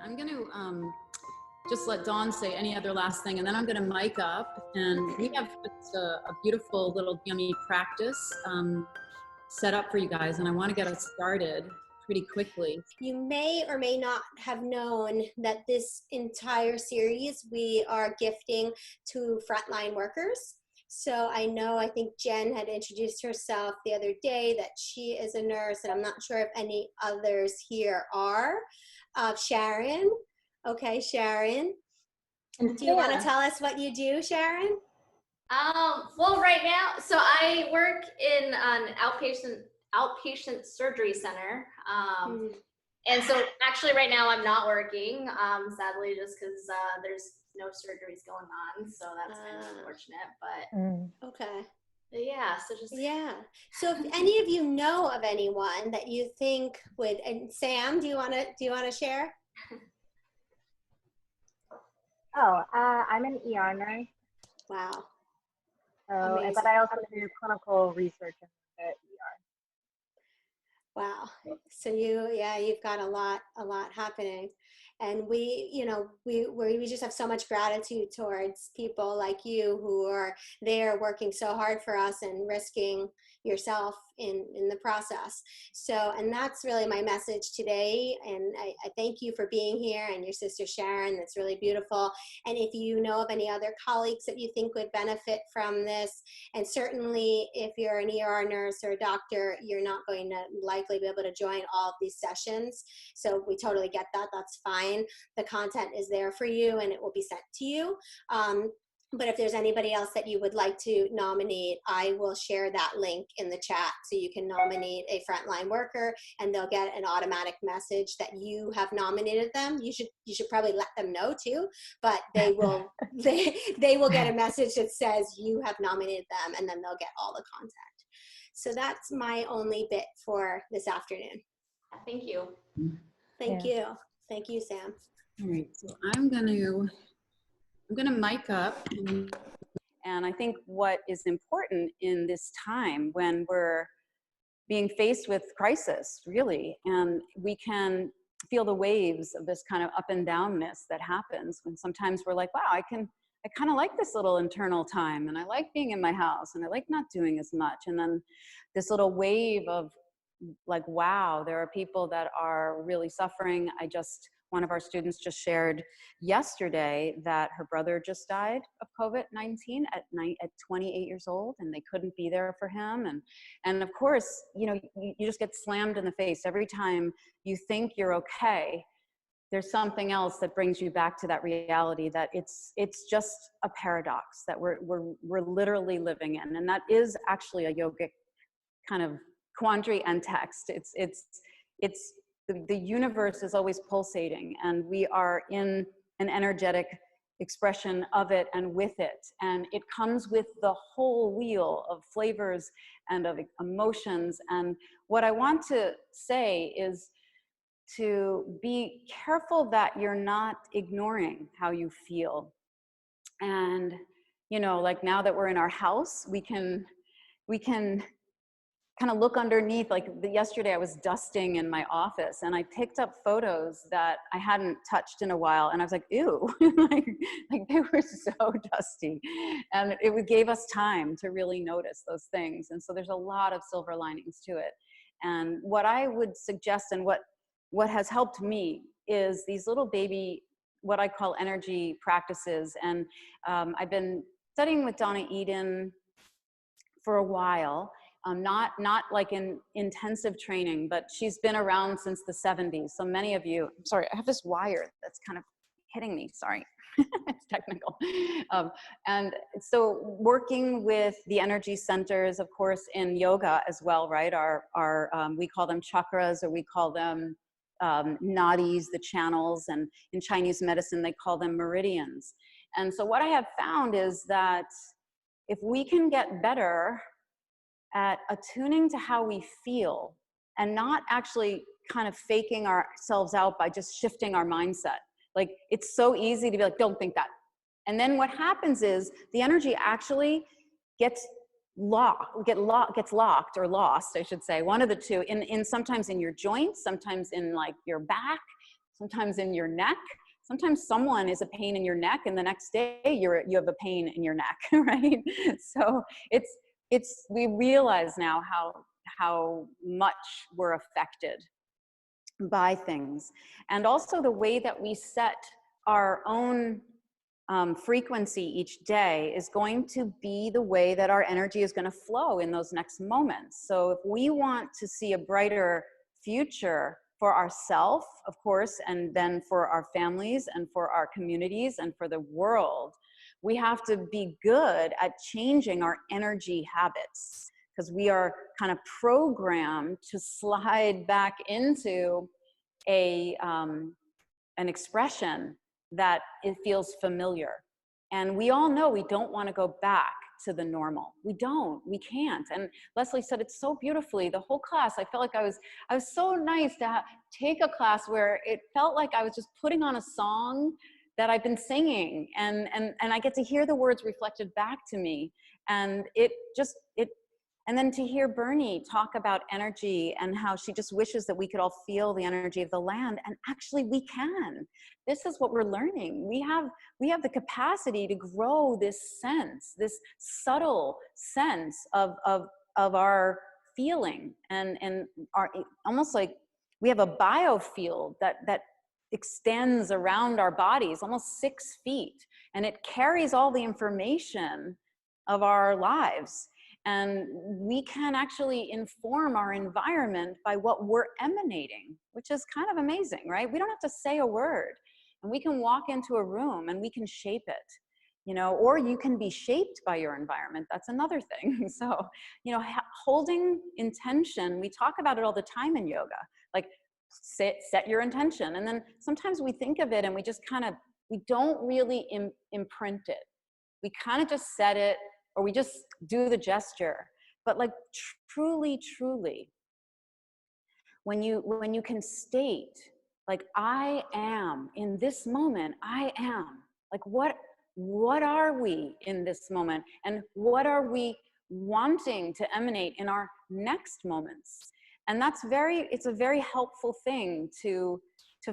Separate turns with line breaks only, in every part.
I'm going to just let Dawn say any other last thing, and then I'm going to mic up. And we have just a beautiful little yummy practice set up for you guys, and I want to get us started pretty quickly.
You may or may not have known that this entire series we are gifting to frontline workers. So I think Jen had introduced herself the other day that she is a nurse, and I'm not sure if any others here are. Sharon. Okay, Sharon. Do you want to tell us what you do, Sharon?
Well, right now, so I work in an outpatient surgery center. And so actually right now I'm not working, sadly, just because there's no surgeries going on. So that's kind of unfortunate, but
okay.
Yeah, so just
So if any of you know of anyone that you think would, and Sam, do you want to share?
I'm an ER nurse.
Wow.
So, but I also do clinical research in the ER.
Wow. So you've got a lot happening. And we just have so much gratitude towards people like you who are there working so hard for us and risking yourself in the process. So, and that's really my message today. And I thank you for being here, and your sister Sharon, that's really beautiful. And if you know of any other colleagues that you think would benefit from this, and certainly if you're an ER nurse or a doctor, you're not going to likely be able to join all of these sessions. So we totally get that. That's fine. The content is there for you and it will be sent to you. But if there's anybody else that you would like to nominate, I will share that link in the chat so you can nominate a frontline worker and they'll get an automatic message that you have nominated them. You should probably let them know too, but they will they will get a message that says you have nominated them, and then they'll get all the content. So that's my only bit for this afternoon.
Thank you.
Thank you. Thank you, Sam.
All right, so I'm gonna mic up, and I think what is important in this time when we're being faced with crisis, really, and we can feel the waves of this kind of up and downness that happens when sometimes we're like, wow, I kind of like this little internal time, and I like being in my house, and I like not doing as much, and then this little wave of like, wow, there are people that are really suffering. One of our students just shared yesterday that her brother just died of COVID-19 at 28 years old, and they couldn't be there for him. And of course, you just get slammed in the face every time you think you're okay. There's something else that brings you back to that reality that it's just a paradox that we're literally living in, and that is actually a yogic kind of quandary and text. It's the universe is always pulsating, and we are in an energetic expression of it and with it. And it comes with the whole wheel of flavors and of emotions. And what I want to say is to be careful that you're not ignoring how you feel. And, like now that we're in our house, we can kind of look underneath. Like yesterday I was dusting in my office and I picked up photos that I hadn't touched in a while, and I was like, ew, like they were so dusty. And it gave us time to really notice those things. And so there's a lot of silver linings to it. And what I would suggest, and what has helped me, is these little baby, what I call energy practices. And I've been studying with Donna Eden for a while. Not like in intensive training, but she's been around since the 70s. So many of you, I'm sorry, I have this wire that's kind of hitting me, sorry, it's technical. And so working with the energy centers, of course, in yoga as well, right? We call them chakras, or we call them nadis, the channels, and in Chinese medicine, they call them meridians. And so what I have found is that if we can get better at attuning to how we feel and not actually kind of faking ourselves out by just shifting our mindset. Like, it's so easy to be like, don't think that. And then what happens is the energy actually gets locked or lost, I should say, one of the two, in sometimes in your joints, sometimes in like your back, sometimes in your neck. Sometimes someone is a pain in your neck and the next day you have a pain in your neck, right? So we realize now how much we're affected by things. And also the way that we set our own frequency each day is going to be the way that our energy is going to flow in those next moments. So if we want to see a brighter future for ourselves, of course, and then for our families and for our communities and for the world, we have to be good at changing our energy habits, because we are kind of programmed to slide back into an expression that it feels familiar. And we all know we don't want to go back to the normal. We can't. And Leslie said it so beautifully. The whole class, I felt like I was so nice to take a class where it felt like I was just putting on a song that I've been singing, and I get to hear the words reflected back to me. And and then to hear Bernie talk about energy and how she just wishes that we could all feel the energy of the land. And actually we can. This is what we're learning. We have the capacity to grow this sense, this subtle sense of our feeling, and our, almost like we have a biofield that extends around our bodies almost 6 feet, and it carries all the information of our lives. And we can actually inform our environment by what we're emanating, which is kind of amazing, right? We don't have to say a word, and we can walk into a room and we can shape it, you know, or you can be shaped by your environment. That's another thing. So, you know, holding intention, we talk about it all the time in yoga, like set your intention. And then sometimes we think of it and we don't really imprint it. We kind of just set it, or we just do the gesture. But like truly, when you can state, like, I am in this moment, I am, like, what are we in this moment, and what are we wanting to emanate in our next moments? And it's a very helpful thing to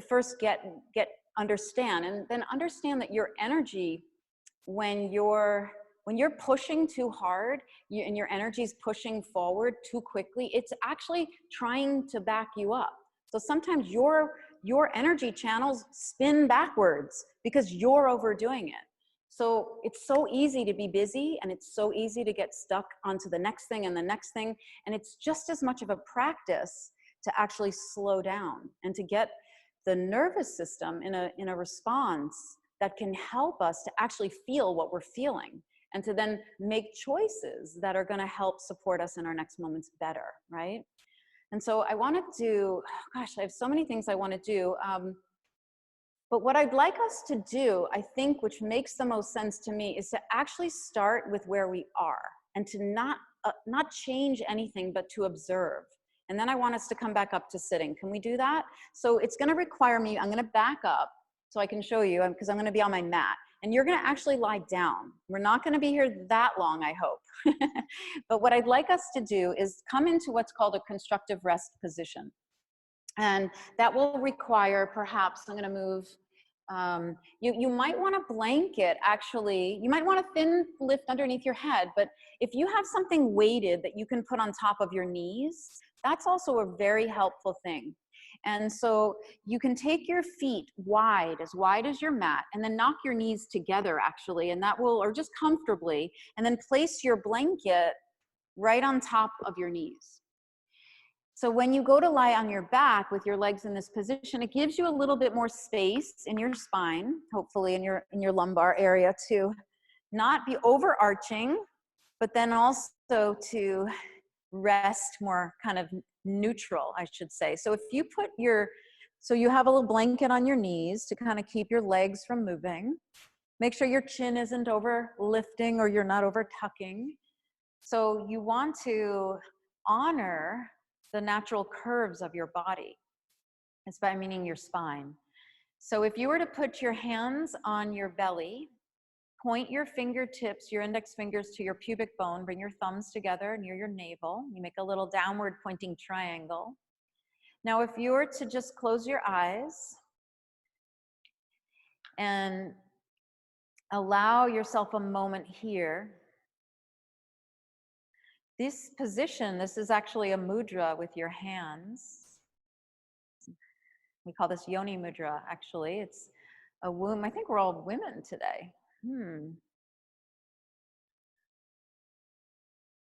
first understand, and then understand that your energy, when you're pushing too hard and your energy is pushing forward too quickly, it's actually trying to back you up. So sometimes your energy channels spin backwards because you're overdoing it. So it's so easy to be busy, and it's so easy to get stuck onto the next thing and the next thing. And it's just as much of a practice to actually slow down and to get the nervous system in a response that can help us to actually feel what we're feeling, and to then make choices that are going to help support us in our next moments better, right? And so I want to do, gosh, I have so many things I want to do. But what I'd like us to do, I think, which makes the most sense to me, is to actually start with where we are, and to not change anything, but to observe. And then I want us to come back up to sitting. Can we do that? So it's going to require me, I'm going to back up so I can show you, because I'm going to be on my mat. And you're going to actually lie down. We're not going to be here that long, I hope. But what I'd like us to do is come into what's called a constructive rest position. And that will require, perhaps, I'm going to move, you might want a blanket, actually. You might want a thin lift underneath your head, but if you have something weighted that you can put on top of your knees, that's also a very helpful thing. And so you can take your feet wide as your mat, and then knock your knees together, actually, and that will, or just comfortably, and then place your blanket right on top of your knees. So when you go to lie on your back with your legs in this position, it gives you a little bit more space in your spine, hopefully in your lumbar area, to not be overarching, but then also to rest more kind of neutral, I should say. So if you put so you have a little blanket on your knees to kind of keep your legs from moving. Make sure your chin isn't over lifting, or you're not over tucking. So you want to honor the natural curves of your body. It's by meaning your spine. So if you were to put your hands on your belly, point your fingertips, your index fingers, to your pubic bone, bring your thumbs together near your navel. You make a little downward pointing triangle. Now, if you were to just close your eyes And allow yourself a moment here. This position, this is actually a mudra with your hands. We call this Yoni Mudra, actually. It's a womb. I think we're all women today.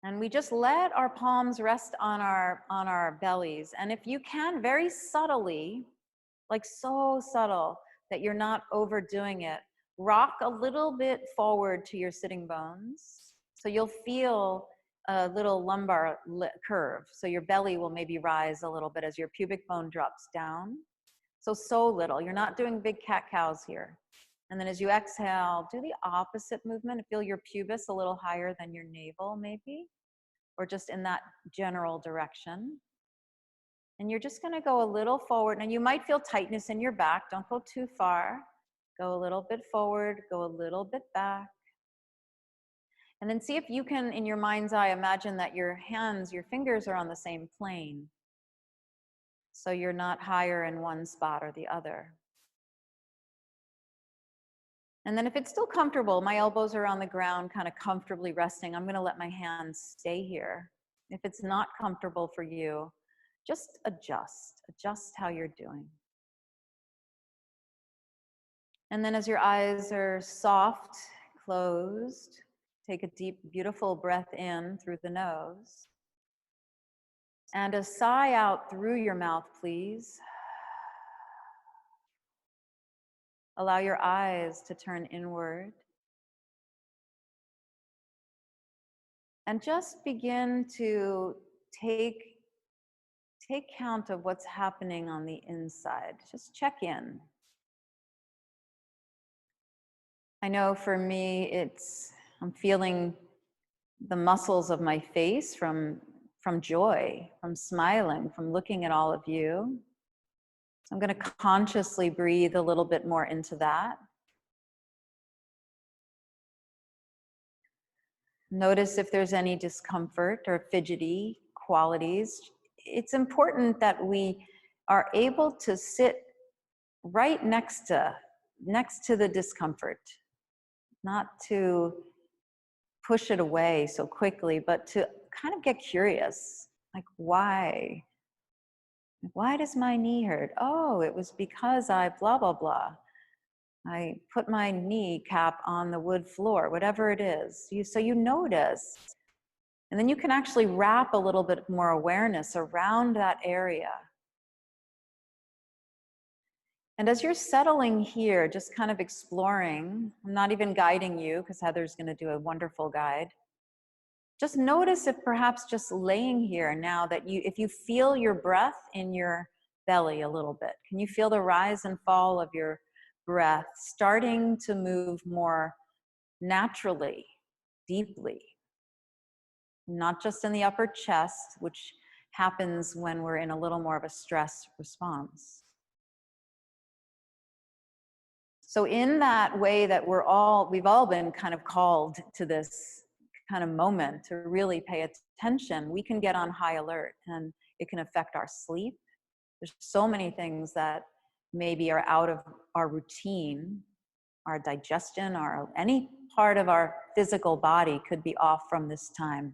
And we just let our palms rest on our bellies. And if you can, very subtly, like so subtle that you're not overdoing it, rock a little bit forward to your sitting bones. So you'll feel a little lumbar curve. So your belly will maybe rise a little bit as your pubic bone drops down. So little. You're not doing big cat-cows here. And then as you exhale, do the opposite movement. Feel your pubis a little higher than your navel, maybe, or just in that general direction. And you're just going to go a little forward. And you might feel tightness in your back. Don't go too far. Go a little bit forward, go a little bit back. And then see if you can, in your mind's eye, imagine that your hands, your fingers are on the same plane. So you're not higher in one spot or the other. And then if it's still comfortable, my elbows are on the ground, kind of comfortably resting. I'm going to let my hands stay here. If it's not comfortable for you, just adjust how you're doing. And then as your eyes are soft, closed, take a deep, beautiful breath in through the nose. And a sigh out through your mouth, please. Allow your eyes to turn inward. And just begin to take count of what's happening on the inside. Just check in. I know for me, I'm feeling the muscles of my face from joy, from smiling, from looking at all of you. So I'm going to consciously breathe a little bit more into that. Notice if there's any discomfort or fidgety qualities. It's important that we are able to sit right next to the discomfort, not to push it away so quickly, but to kind of get curious, like why does my knee hurt? Oh, it was because I blah, blah, blah. I put my knee cap on the wood floor, whatever it is. So you notice, and then you can actually wrap a little bit more awareness around that area. And as you're settling here, just kind of exploring, I'm not even guiding you because Heather's going to do a wonderful guide. Just notice if perhaps just laying here now that if you feel your breath in your belly a little bit, can you feel the rise and fall of your breath starting to move more naturally, deeply, not just in the upper chest, which happens when we're in a little more of a stress response. So in that way that we've all been kind of called to this kind of moment to really pay attention, we can get on high alert and it can affect our sleep. There's so many things that maybe are out of our routine, our digestion, or any part of our physical body could be off from this time.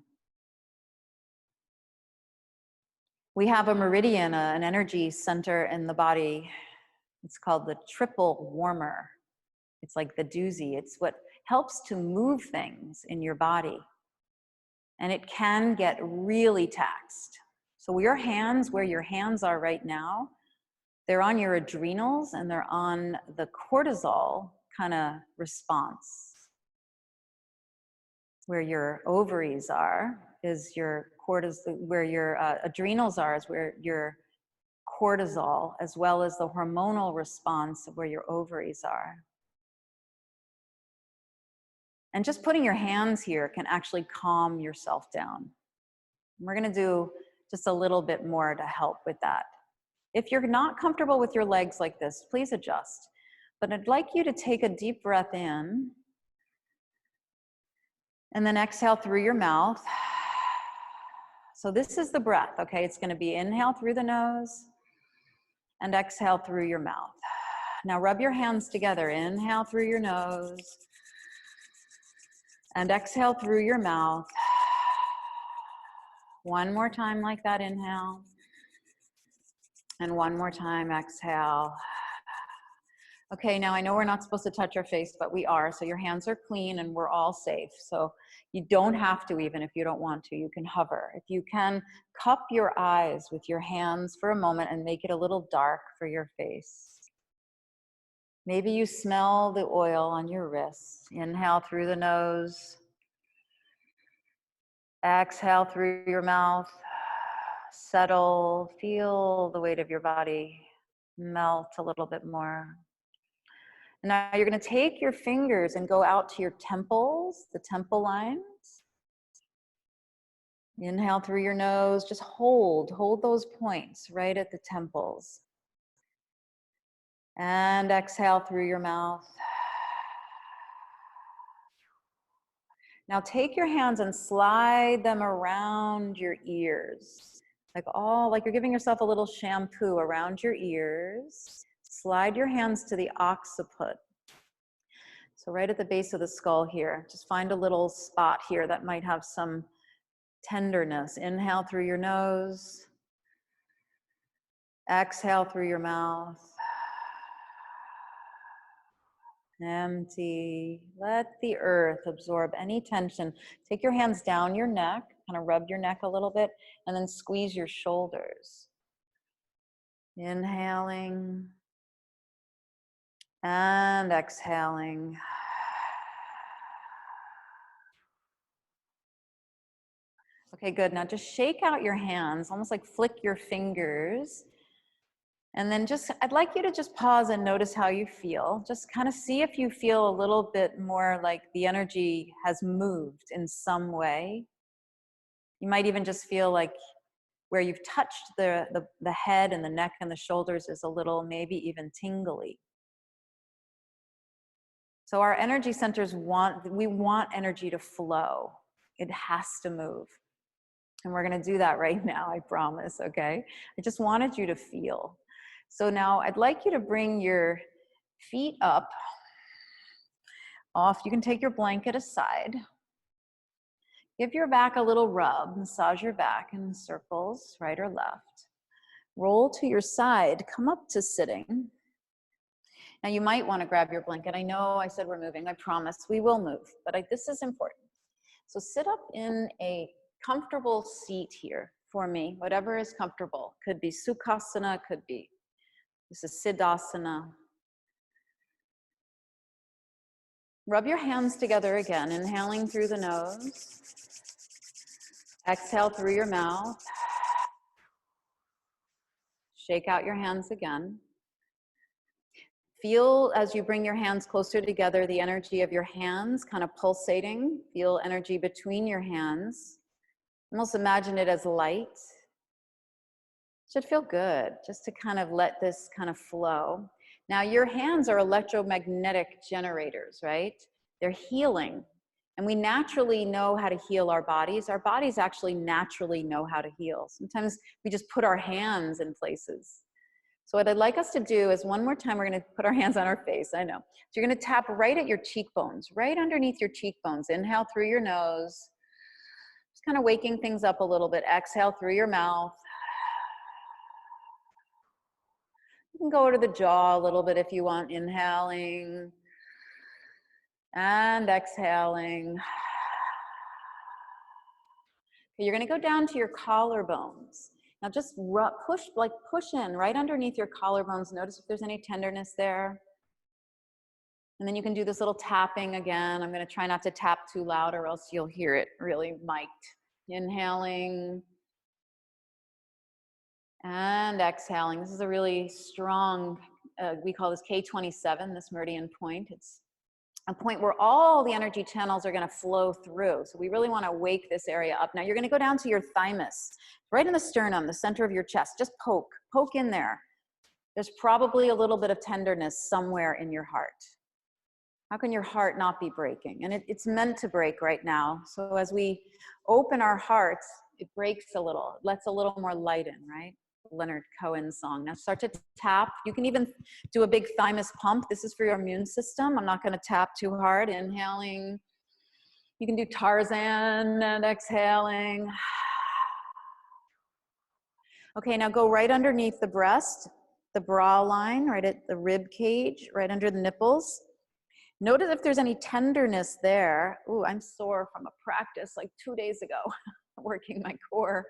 We have a meridian, an energy center in the body. It's called the triple warmer. It's like the doozy. It's what helps to move things in your body. And it can get really taxed. So your hands, where your hands are right now, they're on your adrenals and they're on the cortisol kind of response. Where your ovaries are is your cortisol, where your adrenals are is where your cortisol, as well as the hormonal response of where your ovaries are. And just putting your hands here can actually calm yourself down. We're going to do just a little bit more to help with that. If you're not comfortable with your legs like this, please adjust. But I'd like you to take a deep breath in and then exhale through your mouth. So this is the breath, okay? It's going to be inhale through the nose and exhale through your mouth. Now rub your hands together. Inhale through your nose and exhale through your mouth. One more time like that, inhale. And one more time, exhale. Okay, now I know we're not supposed to touch our face, but we are. So your hands are clean and we're all safe. So you don't have to, even if you don't want to, you can hover. If you can, cup your eyes with your hands for a moment and make it a little dark for your face. Maybe you smell the oil on your wrists. Inhale through the nose. Exhale through your mouth. Settle, feel the weight of your body melt a little bit more. Now you're going to take your fingers and go out to your temples, the temple lines. Inhale through your nose, just hold those points right at the temples. And exhale through your mouth. Now take your hands and slide them around your ears. Like you're giving yourself a little shampoo around your ears. Slide your hands to the occiput. So right at the base of the skull here, just find a little spot here that might have some tenderness. Inhale through your nose. Exhale through your mouth. Empty. Let the earth absorb any tension. Take your hands down your neck, kind of rub your neck a little bit, and then squeeze your shoulders. Inhaling and exhaling. Okay, good. Now just shake out your hands, almost like flick your fingers. And then I'd like you to just pause and notice how you feel. Just kind of see if you feel a little bit more like the energy has moved in some way. You might even just feel like where you've touched the head and the neck and the shoulders is a little, maybe even tingly. So our energy centers we want energy to flow. It has to move. And we're going to do that right now, I promise, okay? I just wanted you to feel. So now I'd like you to bring your feet up off. You can take your blanket aside. Give your back a little rub. Massage your back in circles, right or left. Roll to your side. Come up to sitting. Now you might want to grab your blanket. I know I said we're moving. I promise we will move, but this is important. So sit up in a comfortable seat here for me, whatever is comfortable. Could be Sukhasana, could be, this is Siddhasana. Rub your hands together again, inhaling through the nose. Exhale through your mouth. Shake out your hands again. Feel as you bring your hands closer together, the energy of your hands kind of pulsating. Feel energy between your hands. Almost imagine it as light. Should feel good, just to kind of let this kind of flow. Now your hands are electromagnetic generators, right? They're healing. And we naturally know how to heal our bodies. Our bodies actually naturally know how to heal. Sometimes we just put our hands in places. So what I'd like us to do is one more time, we're going to put our hands on our face, I know. So you're going to tap right at your cheekbones, right underneath your cheekbones. Inhale through your nose. Just kind of waking things up a little bit. Exhale through your mouth. You can go to the jaw a little bit if you want, inhaling and exhaling. Okay, you're going to go down to your collarbones. Now just push in right underneath your collarbones. Notice if there's any tenderness there. And then you can do this little tapping again. I'm going to try not to tap too loud or else you'll hear it really mic'd. Inhaling and exhaling. This is a really strong, we call this K27, this meridian point. It's a point where all the energy channels are going to flow through. So we really want to wake this area up. Now you're going to go down to your thymus, right in the sternum, the center of your chest. Just poke in there. There's probably a little bit of tenderness somewhere in your heart. How can your heart not be breaking? And it's meant to break right now. So as we open our hearts, it breaks a little, it lets a little more light in, right? Leonard Cohen song. Now start to tap. You can even do a big thymus pump. This is for your immune system. I'm not going to tap too hard. Inhaling. You can do Tarzan and exhaling. Okay, now go right underneath the breast, the bra line, right at the rib cage, right under the nipples. Notice if there's any tenderness there. Ooh, I'm sore from a practice like 2 days ago, working my core.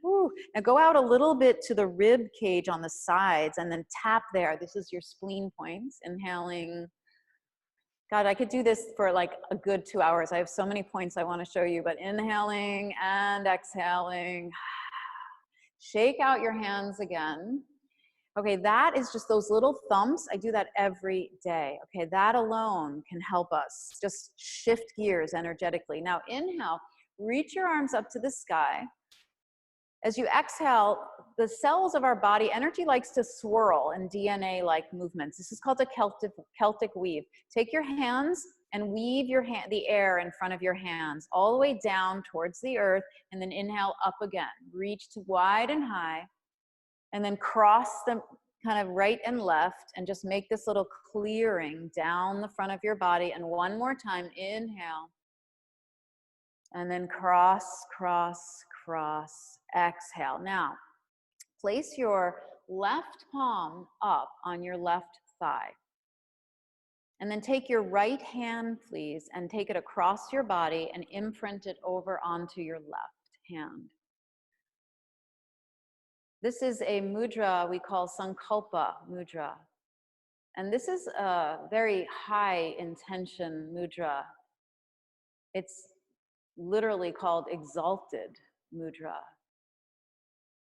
Ooh. Now go out a little bit to the rib cage on the sides and then tap there. This is your spleen points. Inhaling. God, I could do this for like a good 2 hours. I have so many points I want to show you, but inhaling and exhaling. Shake out your hands again. Okay, that is just those little thumps. I do that every day. Okay, that alone can help us just shift gears energetically. Now inhale, reach your arms up to the sky. As you exhale, the cells of our body, energy likes to swirl in DNA-like movements. This is called a Celtic weave. Take your hands and weave the air in front of your hands all the way down towards the earth, and then inhale up again. Reach to wide and high. And then cross them kind of right and left and just make this little clearing down the front of your body. And one more time, inhale. And then cross, cross, cross, exhale. Now, place your left palm up on your left thigh. And then take your right hand, please, and take it across your body and imprint it over onto your left hand. This is a mudra we call Sankalpa mudra. And this is a very high intention mudra. It's literally called exalted mudra.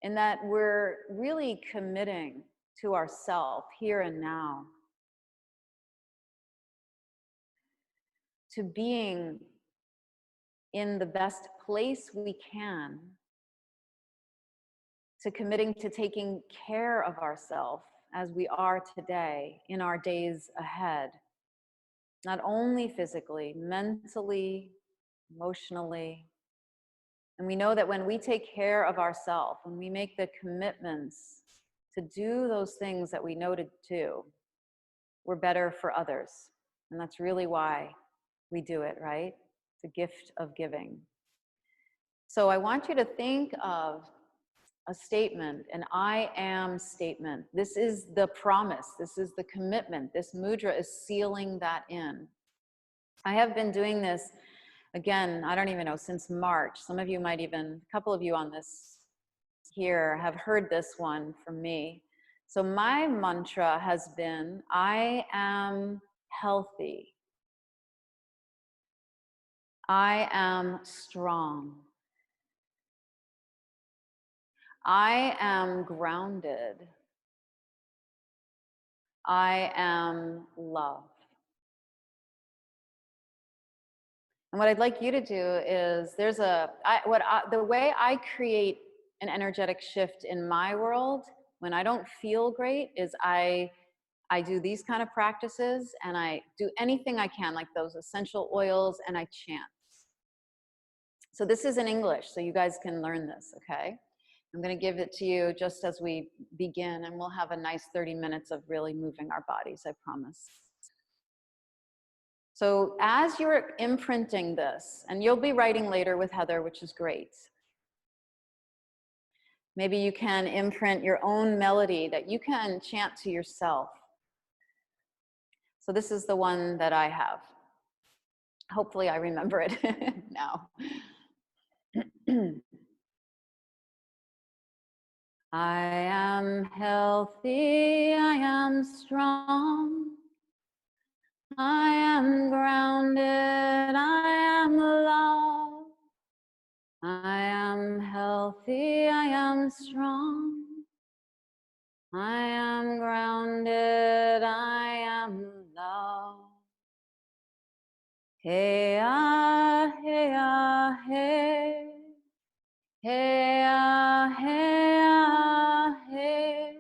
In that we're really committing to ourself here and now, to being in the best place we can, to committing to taking care of ourselves as we are today in our days ahead, not only physically, mentally, emotionally. And we know that when we take care of ourselves, when we make the commitments to do those things that we know to do, we're better for others. And that's really why we do it, right? It's a gift of giving. So I want you to think of a statement, an I am statement. This is the promise. This is the commitment. This mudra is sealing that in. I have been doing this, again, I don't even know, since March. Some of you might even, a couple of you on this here have heard this one from me. So my mantra has been, I am healthy. I am strong. I am grounded. I am love. And what I'd like you to do is, the way I create an energetic shift in my world when I don't feel great is I do these kind of practices, and I do anything I can, like those essential oils, and I chant. So this is in English, so you guys can learn this, okay? I'm going to give it to you just as we begin, and we'll have a nice 30 minutes of really moving our bodies, I promise. So as you're imprinting this, and you'll be writing later with Heather, which is great. Maybe you can imprint your own melody that you can chant to yourself. So this is the one that I have. Hopefully I remember it now. I am healthy, I am strong, I am grounded, I am love. I am healthy, I am strong, I am grounded, I am love. Hey ah, hey ah, hey. Hey ah, hey ah, hey.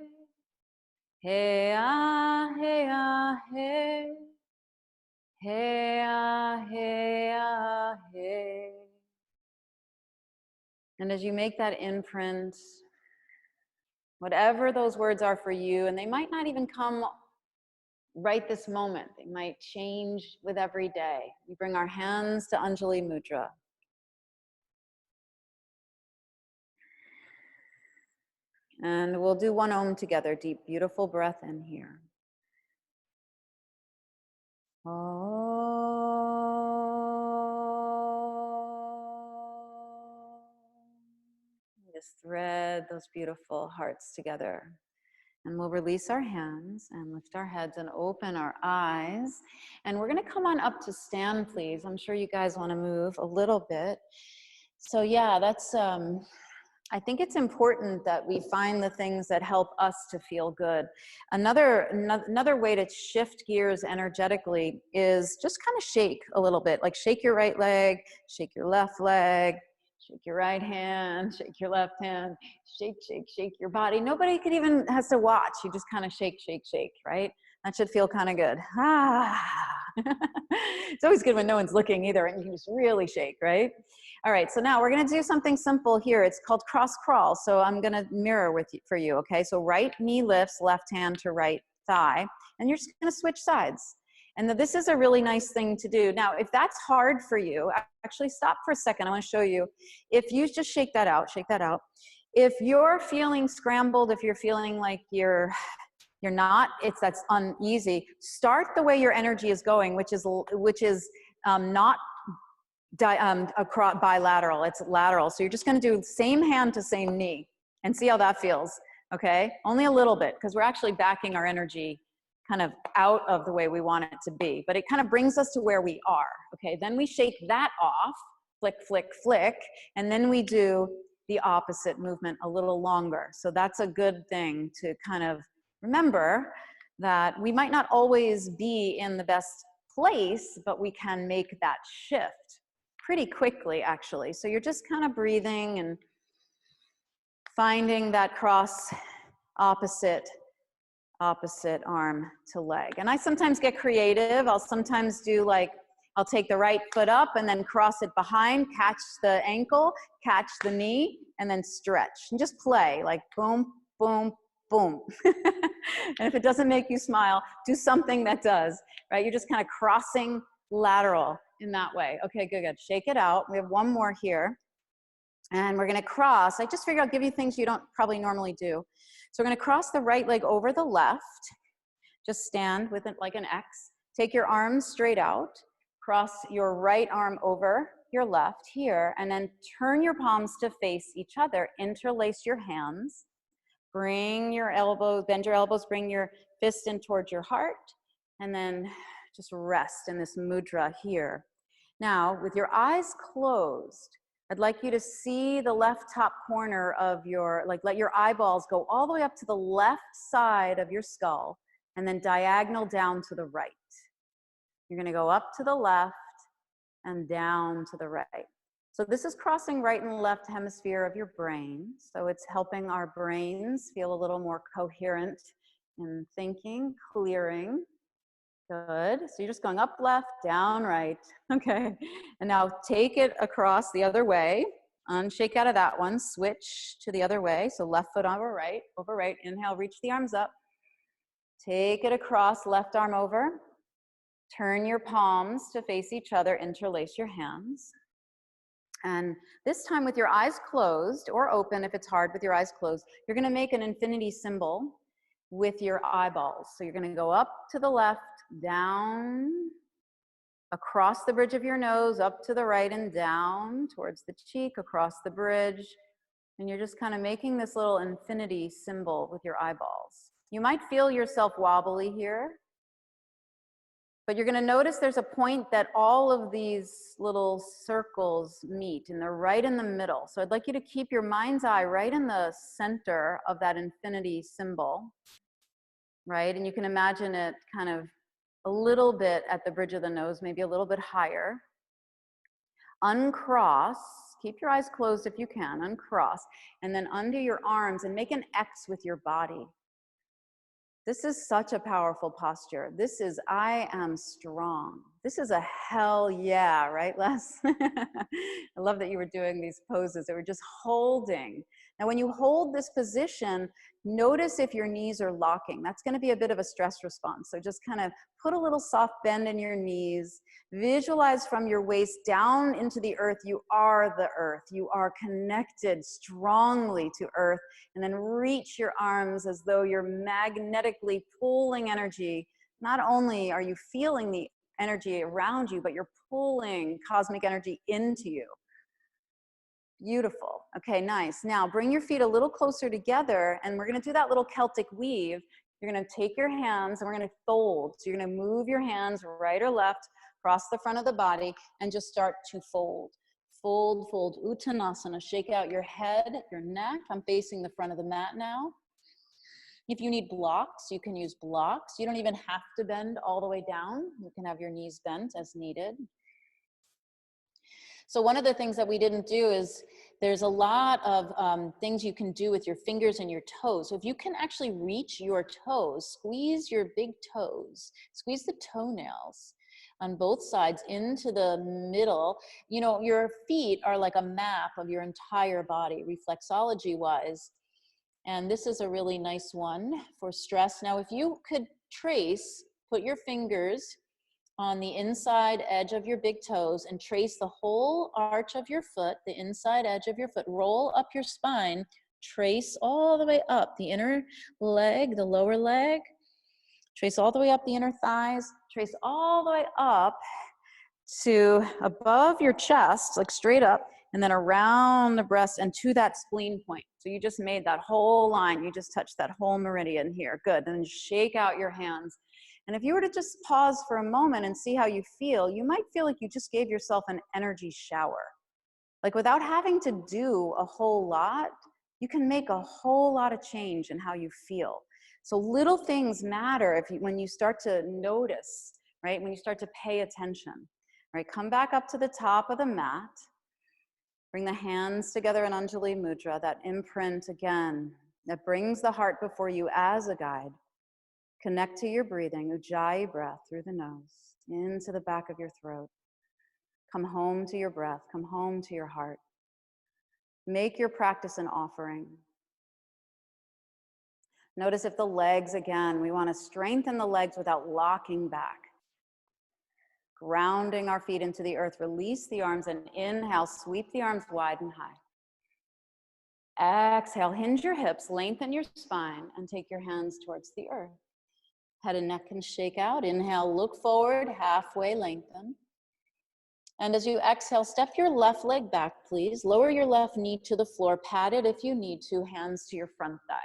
Hey ah, hey ah, hey. Hey ah, hey ah, hey. And as you make that imprint, Whatever those words are for you, and they might not even come right this moment. They might change with every day. We bring our hands to Anjali Mudra. And we'll do one Om together. Deep, beautiful breath in here. Just thread those beautiful hearts together. And we'll release our hands and lift our heads and open our eyes. And we're gonna come on up to stand, please. I'm sure you guys wanna move a little bit. So yeah, that's, I think it's important that we find the things that help us to feel good. Another way to shift gears energetically is just kind of shake a little bit, like shake your right leg, shake your left leg, shake your right hand, shake your left hand, shake, shake, shake your body. Nobody could even has to watch. You just kind of shake, shake, shake, right? That should feel kind of good. It's always good when no one's looking either, and you can just really shake, right? All right, so now we're gonna do something simple here. It's called cross crawl. So I'm gonna mirror for you, okay? So right knee lifts, left hand to right thigh, and you're just gonna switch sides. And this is a really nice thing to do. Now, if that's hard for you, actually stop for a second. I wanna show you. If you just shake that out, shake that out. If you're feeling scrambled, if you're feeling like you're not, that's uneasy, start the way your energy is going, which is not bilateral, it's lateral. So you're just gonna do same hand to same knee and see how that feels, okay? Only a little bit, because we're actually backing our energy kind of out of the way we want it to be, but it kind of brings us to where we are, okay? Then we shake that off, flick, flick, flick, and then we do the opposite movement a little longer. So that's a good thing to kind of remember, that we might not always be in the best place, but we can make that shift pretty quickly, actually. So you're just kind of breathing and finding that cross opposite arm to leg. And I sometimes get creative. I'll sometimes do like, I'll take the right foot up and then cross it behind, catch the ankle, catch the knee, and then stretch. And just play, like boom, boom, boom. And if it doesn't make you smile, do something that does, right? You're just kind of crossing lateral in that way. Okay, good, good. Shake it out. We have one more here. And we're gonna cross. I just figured I'll give you things you don't probably normally do. So we're gonna cross the right leg over the left. Just stand with it like an X. Take your arms straight out. Cross your right arm over your left here, and then turn your palms to face each other. Interlace your hands. Bring your elbows, bend your elbows, bring your fist in towards your heart, and then just rest in this mudra here. Now, with your eyes closed, I'd like you to see the left top corner of your, like let your eyeballs go all the way up to the left side of your skull, and then diagonal down to the right. You're gonna go up to the left and down to the right. So this is crossing right and left hemisphere of your brain. So it's helping our brains feel a little more coherent in thinking, clearing. Good. So you're just going up left, down right. Okay. And now take it across the other way. Unshake out of that one. Switch to the other way. So left foot over right, over right. Inhale, reach the arms up. Take it across, left arm over. Turn your palms to face each other. Interlace your hands. And this time with your eyes closed, or open if it's hard with your eyes closed, you're gonna make an infinity symbol with your eyeballs. So you're gonna go up to the left, down, across the bridge of your nose, up to the right and down, towards the cheek, across the bridge. And you're just kind of making this little infinity symbol with your eyeballs. You might feel yourself wobbly here, but you're gonna notice there's a point that all of these little circles meet, and they're right in the middle. So I'd like you to keep your mind's eye right in the center of that infinity symbol, right? And you can imagine it kind of a little bit at the bridge of the nose, maybe a little bit higher. Uncross, keep your eyes closed if you can, uncross, and then under your arms and make an X with your body. This is such a powerful posture. This is, I am strong. This is a hell yeah, right, Les? I love that you were doing these poses that were just holding. Now, when you hold this position, notice if your knees are locking. That's going to be a bit of a stress response. So just kind of put a little soft bend in your knees. Visualize from your waist down into the earth. You are the earth. You are connected strongly to earth. And then reach your arms as though you're magnetically pulling energy. Not only are you feeling the energy around you, but you're pulling cosmic energy into you. Beautiful. Okay, nice. Now bring your feet a little closer together, and we're going to do that little Celtic weave. You're going to take your hands and we're going to fold. So you're going to move your hands right or left across the front of the body and just start to fold. Fold, fold, Uttanasana. Shake out your head, your neck. I'm facing the front of the mat now. If you need blocks, you can use blocks. You don't even have to bend all the way down. You can have your knees bent as needed. So one of the things that we didn't do is there's a lot of things you can do with your fingers and your toes. So if you can actually reach your toes, squeeze your big toes, squeeze the toenails on both sides into the middle. You know, your feet are like a map of your entire body, reflexology-wise. And this is a really nice one for stress. Now, if you could trace, put your fingers on the inside edge of your big toes and trace the whole arch of your foot, the inside edge of your foot, roll up your spine, trace all the way up the inner leg, the lower leg, trace all the way up the inner thighs, trace all the way up to above your chest, like straight up, and then around the breast and to that spleen point. So you just made that whole line. You just touched that whole meridian here. Good. Then shake out your hands. And if you were to just pause for a moment and see how you feel, you might feel like you just gave yourself an energy shower. Like without having to do a whole lot, you can make a whole lot of change in how you feel. So little things matter when you start to notice, right? When you start to pay attention, right? Come back up to the top of the mat. Bring the hands together in Anjali Mudra, that imprint again, that brings the heart before you as a guide. Connect to your breathing, Ujjayi breath through the nose, into the back of your throat. Come home to your breath, come home to your heart. Make your practice an offering. Notice if the legs, again, we want to strengthen the legs without locking back. Grounding our feet into the earth, release the arms and inhale, sweep the arms wide and high. Exhale, hinge your hips, lengthen your spine, and take your hands towards the earth. Head and neck can shake out. Inhale, look forward, halfway lengthen. And as you exhale, step your left leg back, please. Lower your left knee to the floor, pat it if you need to, hands to your front thigh.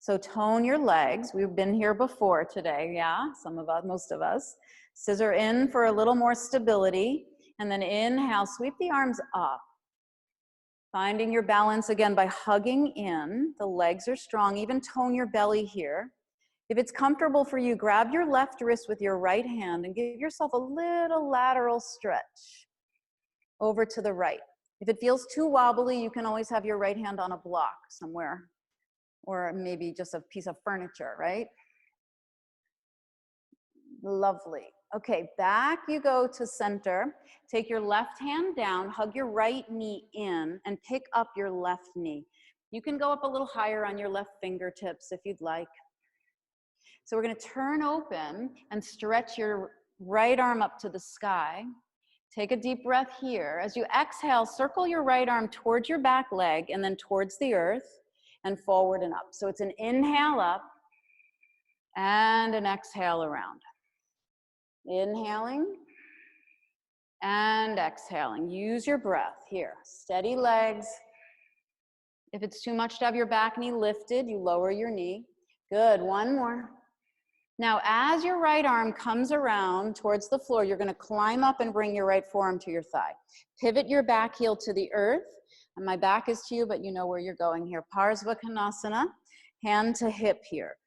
So tone your legs. We've been here before today, yeah, most of us. Scissor in for a little more stability, and then inhale, sweep the arms up. Finding your balance again by hugging in. The legs are strong, even tone your belly here. If it's comfortable for you, grab your left wrist with your right hand and give yourself a little lateral stretch over to the right. If it feels too wobbly, you can always have your right hand on a block somewhere, or maybe just a piece of furniture, right? Lovely. Okay, back you go to center. Take your left hand down, hug your right knee in, and pick up your left knee. You can go up a little higher on your left fingertips if you'd like. So we're going to turn open and stretch your right arm up to the sky. Take a deep breath here. As you exhale, circle your right arm towards your back leg and then towards the earth and forward and up. So it's an inhale up and an exhale around. Inhaling and exhaling. Use your breath here. Steady legs. If it's too much to have your back knee lifted, you lower your knee. Good, one more. Now, as your right arm comes around towards the floor, you're going to climb up and bring your right forearm to your thigh. Pivot your back heel to the earth. And my back is to you, but you know where you're going here. Parsvakonasana, hand to hip here.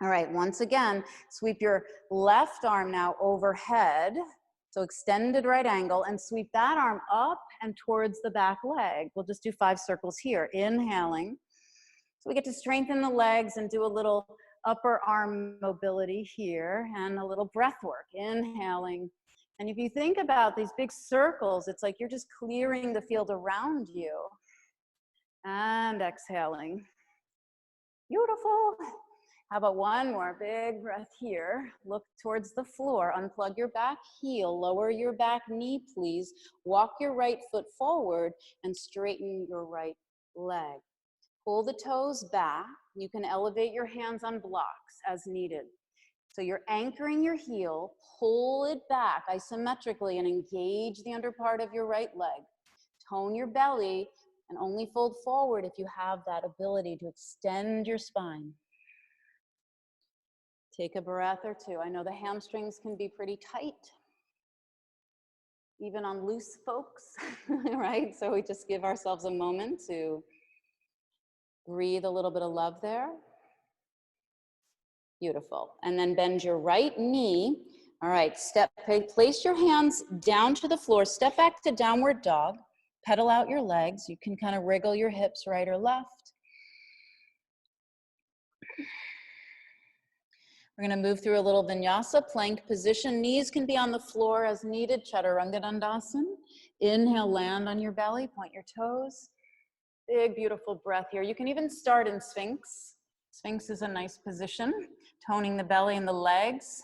All right, once again, sweep your left arm now overhead. So extended right angle, and sweep that arm up and towards the back leg. We'll just do 5 circles here. Inhaling. So we get to strengthen the legs and do a little upper arm mobility here and a little breath work, inhaling. And if you think about these big circles, it's like you're just clearing the field around you. And exhaling. Beautiful. How about one more big breath here? Look towards the floor. Unplug your back heel. Lower your back knee, please. Walk your right foot forward and straighten your right leg. Pull the toes back. You can elevate your hands on blocks as needed. So you're anchoring your heel. Pull it back isometrically and engage the under part of your right leg. Tone your belly and only fold forward if you have that ability to extend your spine. Take a breath or two. I know the hamstrings can be pretty tight, even on loose folks, right? So we just give ourselves a moment to breathe a little bit of love there. Beautiful. And then bend your right knee. All right, place your hands down to the floor. Step back to downward dog. Pedal out your legs. You can kind of wriggle your hips right or left. We're going to move through a little vinyasa, plank position. Knees can be on the floor as needed. Chaturanga Dandasana. Inhale, land on your belly, point your toes. Big, beautiful breath here. You can even start in Sphinx. Sphinx is a nice position. Toning the belly and the legs.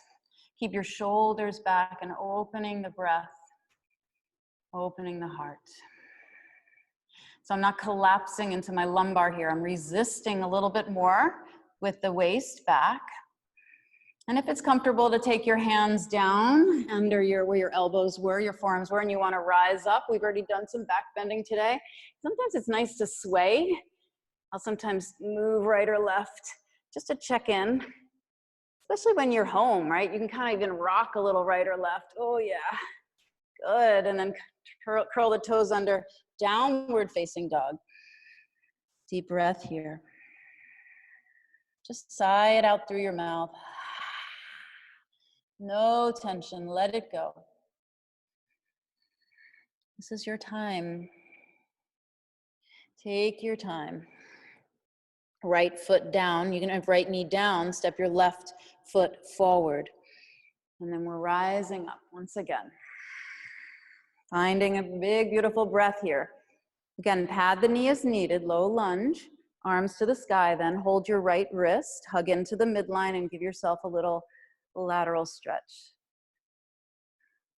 Keep your shoulders back and opening the breath. Opening the heart. So I'm not collapsing into my lumbar here. I'm resisting a little bit more with the waist back. And if it's comfortable to take your hands down under where your elbows were, your forearms were, and you want to rise up, we've already done some back bending today. Sometimes it's nice to sway. I'll sometimes move right or left just to check in, especially when you're home, right? You can kind of even rock a little right or left. Oh yeah, good. And then curl the toes under, downward facing dog. Deep breath here. Just sigh it out through your mouth. No tension, let it go. This is your time. Take your time. Right foot down. You can have right knee down. Step your left foot forward. And then we're rising up once again. Finding a big, beautiful breath here. Again, pad the knee as needed, low lunge. Arms to the sky, then hold your right wrist, hug into the midline and give yourself a little lateral stretch.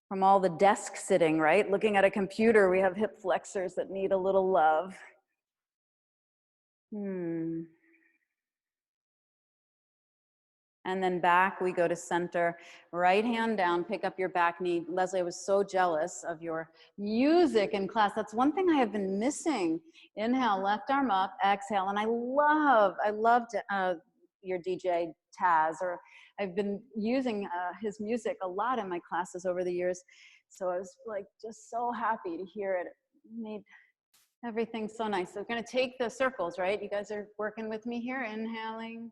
From all the desk sitting, right? Looking at a computer, we have hip flexors that need a little love. And then back, we go to center. Right hand down, pick up your back knee. Leslie, I was so jealous of your music in class. That's one thing I have been missing. Inhale, left arm up, exhale. And I loved your DJ Taz, or I've been using his music a lot in my classes over the years. So I was like just so happy to hear it. It made everything so nice. So we're gonna take the circles, right? You guys are working with me here. Inhaling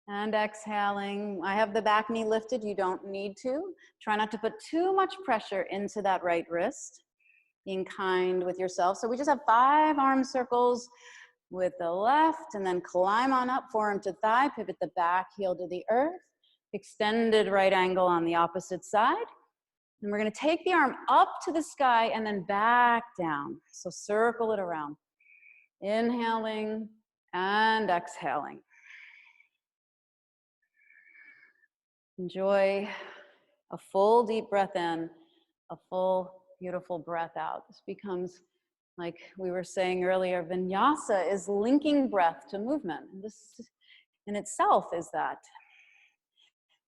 and exhaling. I have the back knee lifted. You don't need to. Try not to put too much pressure into that right wrist. Being kind with yourself. So we just have 5 arm circles with the left, and then climb on up, forearm to thigh, pivot the back heel to the earth. Extended right angle on the opposite side. And we're gonna take the arm up to the sky and then back down. So circle it around. Inhaling and exhaling. Enjoy a full deep breath in, a full beautiful breath out. This becomes, like we were saying earlier, vinyasa is linking breath to movement. And this in itself is that.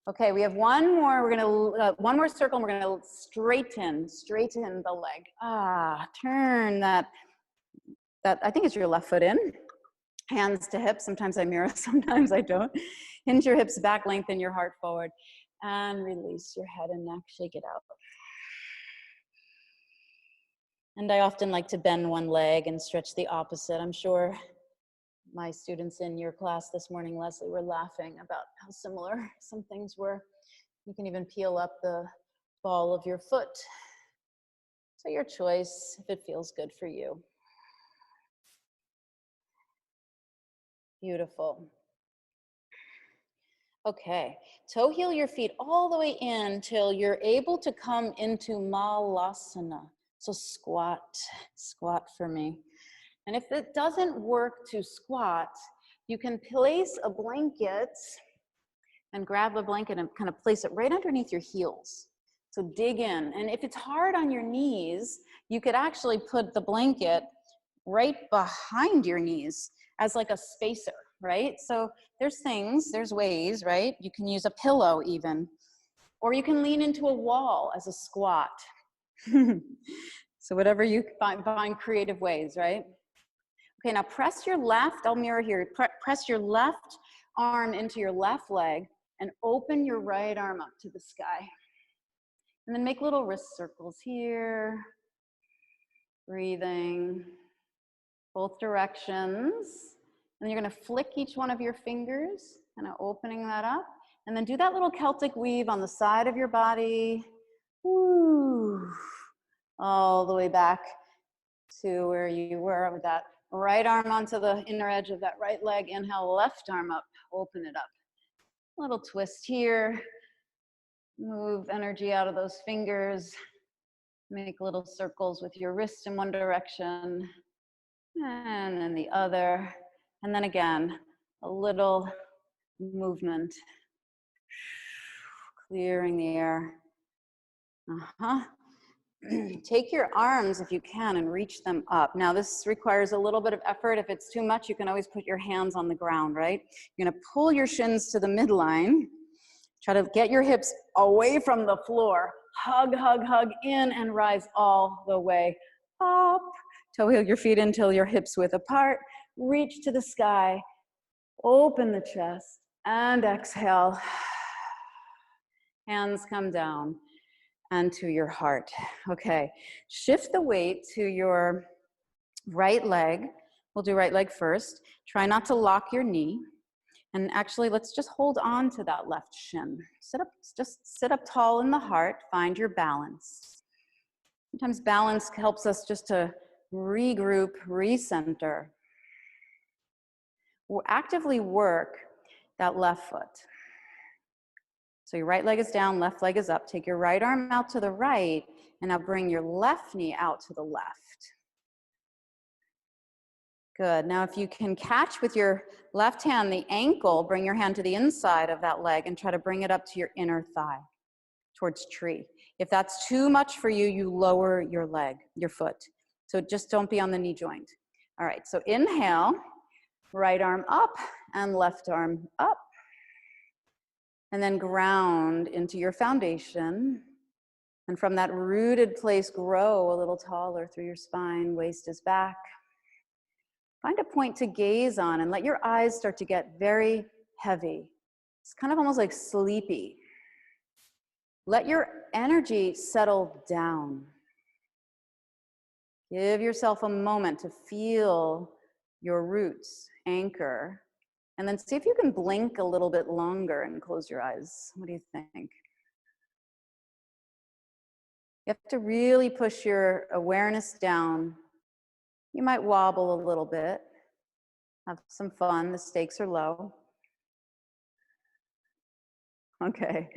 Okay, we have one more. We're gonna one more circle, and we're gonna straighten the leg. Turn that. I think it's your left foot in. Hands to hips. Sometimes I mirror, sometimes I don't. Hinge your hips back, lengthen your heart forward, and release your head and neck. Shake it out. And I often like to bend one leg and stretch the opposite. I'm sure my students in your class this morning, Leslie, were laughing about how similar some things were. You can even peel up the ball of your foot. So your choice, if it feels good for you. Beautiful. Okay, toe heel your feet all the way in till you're able to come into Malasana. So squat, squat for me. And if it doesn't work to squat, you can place a blanket and grab a blanket and kind of place it right underneath your heels. So dig in. And if it's hard on your knees, you could actually put the blanket right behind your knees as like a spacer, right? So there's ways, right? You can use a pillow even, or you can lean into a wall as a squat. So whatever you find creative ways, right? Okay, now press your left, I'll mirror here, press your left arm into your left leg and open your right arm up to the sky. And then make little wrist circles here. Breathing, both directions. And you're gonna flick each one of your fingers, kind of opening that up. And then do that little Celtic weave on the side of your body. Woo. All the way back to where you were with that right arm onto the inner edge of that right leg. Inhale, left arm up, open it up. Little twist here. Move energy out of those fingers. Make little circles with your wrist in one direction and then the other. And then again, a little movement. Clearing the air. Take your arms, if you can, and reach them up. Now, this requires a little bit of effort. If it's too much, you can always put your hands on the ground, right? You're gonna pull your shins to the midline. Try to get your hips away from the floor. Hug, hug, hug in and rise all the way up. Toe heel your feet until your hips width apart. Reach to the sky. Open the chest and exhale. Hands come down and to your heart. Okay, shift the weight to your right leg. We'll do right leg first. Try not to lock your knee. And actually, let's just hold on to that left shin. Just sit up tall in the heart, find your balance. Sometimes balance helps us just to regroup, recenter. We'll actively work that left foot. So your right leg is down, left leg is up. Take your right arm out to the right, and now bring your left knee out to the left. Good. Now, if you can catch with your left hand the ankle, bring your hand to the inside of that leg and try to bring it up to your inner thigh, towards tree. If that's too much for you, you lower your leg, your foot. So just don't be on the knee joint. All right, so inhale, right arm up and left arm up. And then ground into your foundation. And from that rooted place, grow a little taller through your spine, waist is back. Find a point to gaze on and let your eyes start to get very heavy. It's kind of almost like sleepy. Let your energy settle down. Give yourself a moment to feel your roots anchor. And then see if you can blink a little bit longer and close your eyes. What do you think? You have to really push your awareness down. You might wobble a little bit. Have some fun. The stakes are low. Okay.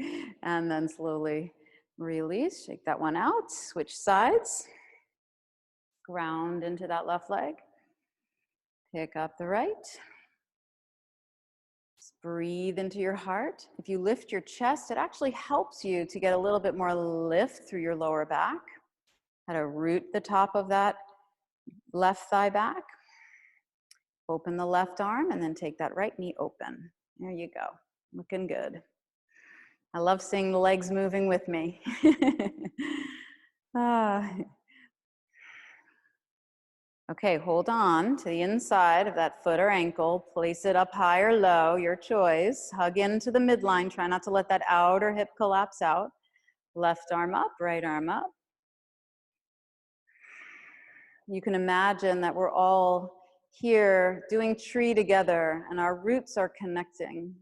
And then slowly release. Shake that one out. Switch sides. Ground into that left leg. Pick up the right. Just breathe into your heart. If you lift your chest, it actually helps you to get a little bit more lift through your lower back. How to root the top of that left thigh back. Open the left arm and then take that right knee open. There you go. Looking good. I love seeing the legs moving with me. Okay, hold on to the inside of that foot or ankle. Place it up high or low, your choice. Hug into the midline. Try not to let that outer hip collapse out. Left arm up, right arm up. You can imagine that we're all here doing tree together and our roots are connecting,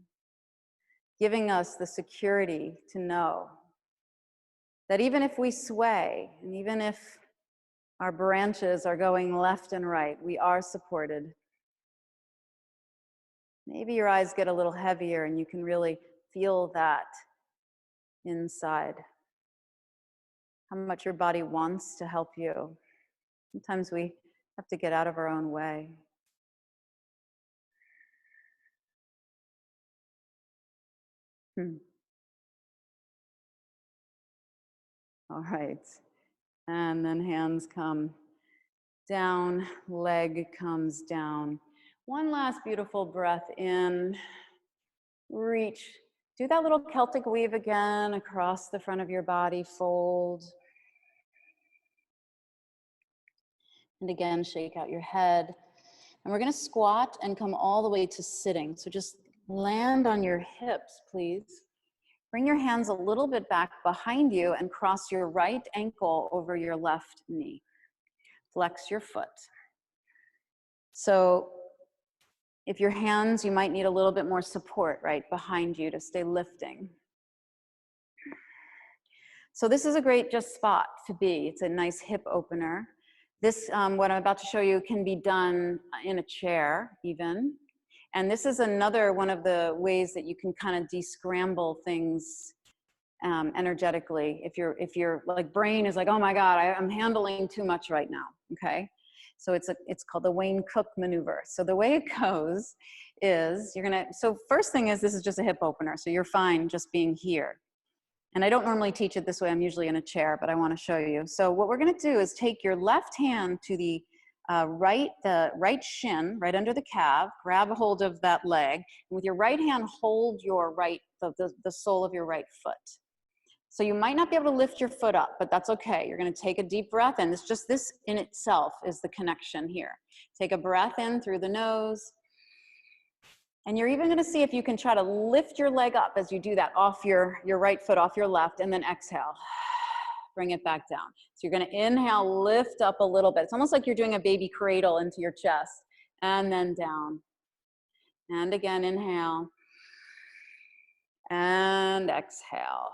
giving us the security to know that even if we sway and even if our branches are going left and right, we are supported. Maybe your eyes get a little heavier and you can really feel that inside. How much your body wants to help you. Sometimes we have to get out of our own way. All right. And then hands come down, leg comes down. One last beautiful breath in. Reach. Do that little Celtic weave again across the front of your body, fold. And again, shake out your head. And we're gonna squat and come all the way to sitting. So just land on your hips, please. Bring your hands a little bit back behind you and cross your right ankle over your left knee. Flex your foot. So if your hands, you might need a little bit more support right behind you to stay lifting. So this is a great just spot to be. It's a nice hip opener. This, what I'm about to show you, can be done in a chair even. And this is another one of the ways that you can kind of de-scramble things energetically. If your like brain is like, oh my God, I'm handling too much right now, okay? So it's called the Wayne Cook maneuver. So the way it goes is so first thing is, this is just a hip opener. So you're fine just being here. And I don't normally teach it this way. I'm usually in a chair, but I want to show you. So what we're going to do is take your left hand to the right shin, right under the calf, grab a hold of that leg, and with your right hand, hold your the sole of your right foot. So you might not be able to lift your foot up, but that's okay. You're going to take a deep breath in. It's just this in itself is the connection here. Take a breath in through the nose. And you're even going to see if you can try to lift your leg up as you do that off your right foot off your left, and then exhale. Bring it back down. So you're going to inhale, lift up a little bit. It's almost like you're doing a baby cradle into your chest, and then down. And again, inhale. And exhale.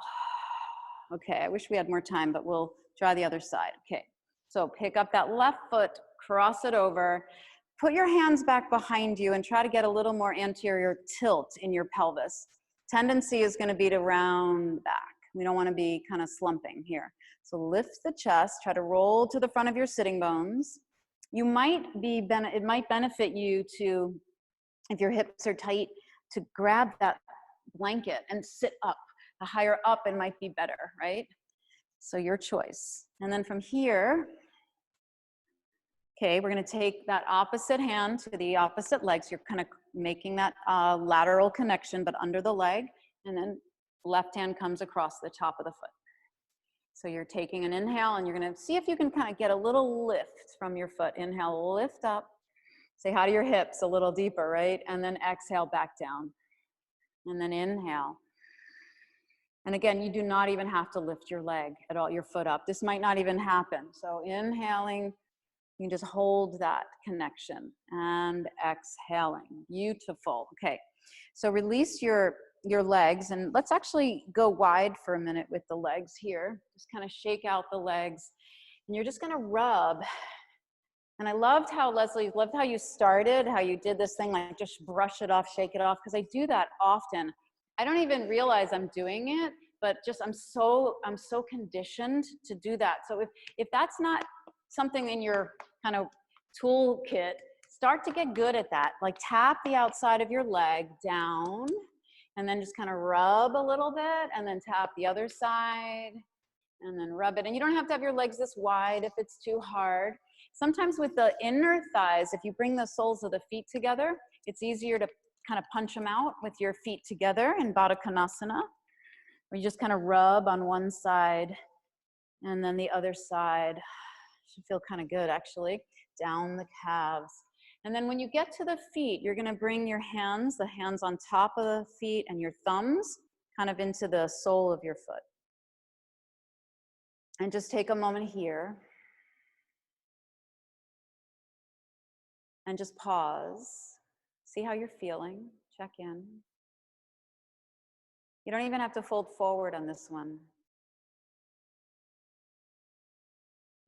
Okay, I wish we had more time, but we'll try the other side. Okay, so pick up that left foot, cross it over. Put your hands back behind you and try to get a little more anterior tilt in your pelvis. Tendency is going to be to round back. We don't want to be kind of slumping here. So lift the chest, try to roll to the front of your sitting bones. It might benefit you to, if your hips are tight, to grab that blanket and sit up. The higher up, it might be better, right? So your choice. And then from here, okay, we're going to take that opposite hand to the opposite leg. So you're kind of making that lateral connection, but under the leg. And then left hand comes across the top of the foot. So you're taking an inhale, and you're going to see if you can kind of get a little lift from your foot. Inhale, lift up. Say hi to your hips a little deeper, right? And then exhale back down. And then inhale. And again, you do not even have to lift your leg at all, your foot up. This might not even happen. So inhaling, you can just hold that connection, and exhaling. Beautiful. Okay, so release your legs, and let's actually go wide for a minute with the legs here. Just kind of shake out the legs, and you're just gonna rub. And I loved how, Leslie, loved how you started, how you did this thing, like just brush it off, shake it off, because I do that often. I don't even realize I'm doing it, but just I'm so conditioned to do that. So if that's not something in your kind of toolkit, start to get good at that. Like tap the outside of your leg down, and then just kind of rub a little bit, and then tap the other side, and then rub it. And you don't have to have your legs this wide if it's too hard. Sometimes with the inner thighs, if you bring the soles of the feet together, it's easier to kind of punch them out with your feet together in Baddha Konasana, where you just kind of rub on one side and then the other side. Should feel kind of good actually, down the calves. And then when you get to the feet, you're going to bring your hands, the hands on top of the feet, and your thumbs kind of into the sole of your foot. And just take a moment here and just pause. See how you're feeling. Check in. You don't even have to fold forward on this one.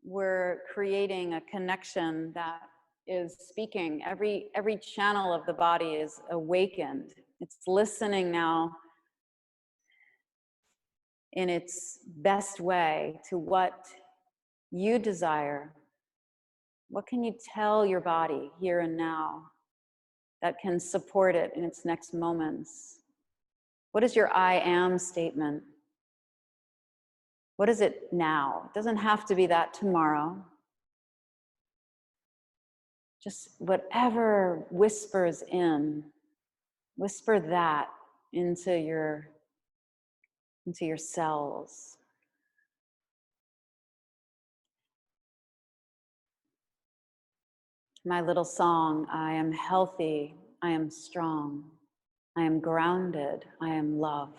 We're creating a connection that is speaking. Every channel of the body is awakened. It's listening now in its best way to what you desire. What can you tell your body here and now that can support it in its next moments? What is your I am statement? What is it now? It doesn't have to be that tomorrow. Just whatever whispers in, whisper that into your cells. My little song, I am healthy, I am strong, I am grounded, I am love.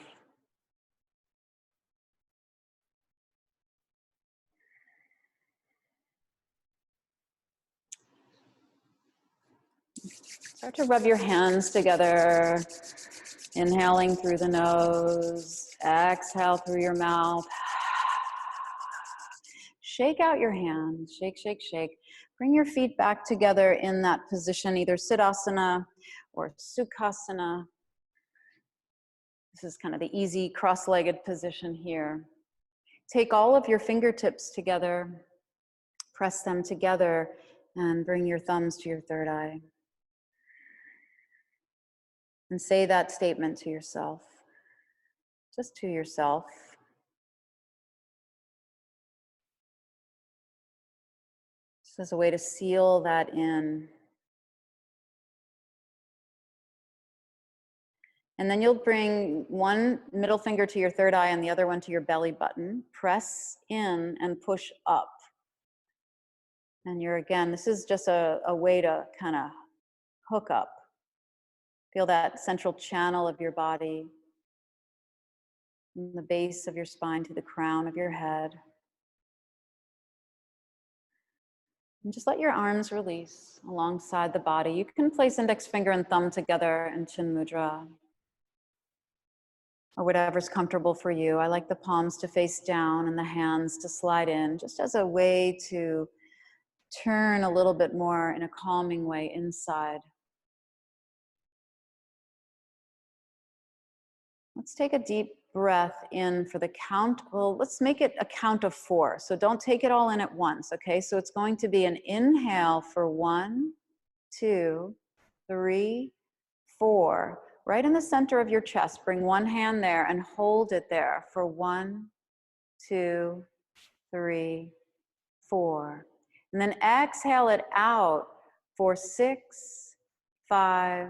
Start to rub your hands together, inhaling through the nose, exhale through your mouth. Shake out your hands, shake, shake, shake. Bring your feet back together in that position, either Siddhasana or Sukhasana. This is kind of the easy cross-legged position here. Take all of your fingertips together, press them together, and bring your thumbs to your third eye. And say that statement to yourself, just to yourself. Just as a way to seal that in. And then you'll bring one middle finger to your third eye and the other one to your belly button. Press in and push up. And you're, again, this is just a way to kind of hook up. Feel that central channel of your body, from the base of your spine to the crown of your head. And just let your arms release alongside the body. You can place index finger and thumb together in Chin Mudra, or whatever's comfortable for you. I like the palms to face down and the hands to slide in, just as a way to turn a little bit more in a calming way inside. Let's take a deep breath in for the count. Well, let's make it a count of 4. So don't take it all in at once, okay? So it's going to be an inhale for 1, 2, 3, 4. Right in the center of your chest. Bring one hand there and hold it there for 1, 2, 3, 4. And then exhale it out for 6, 5,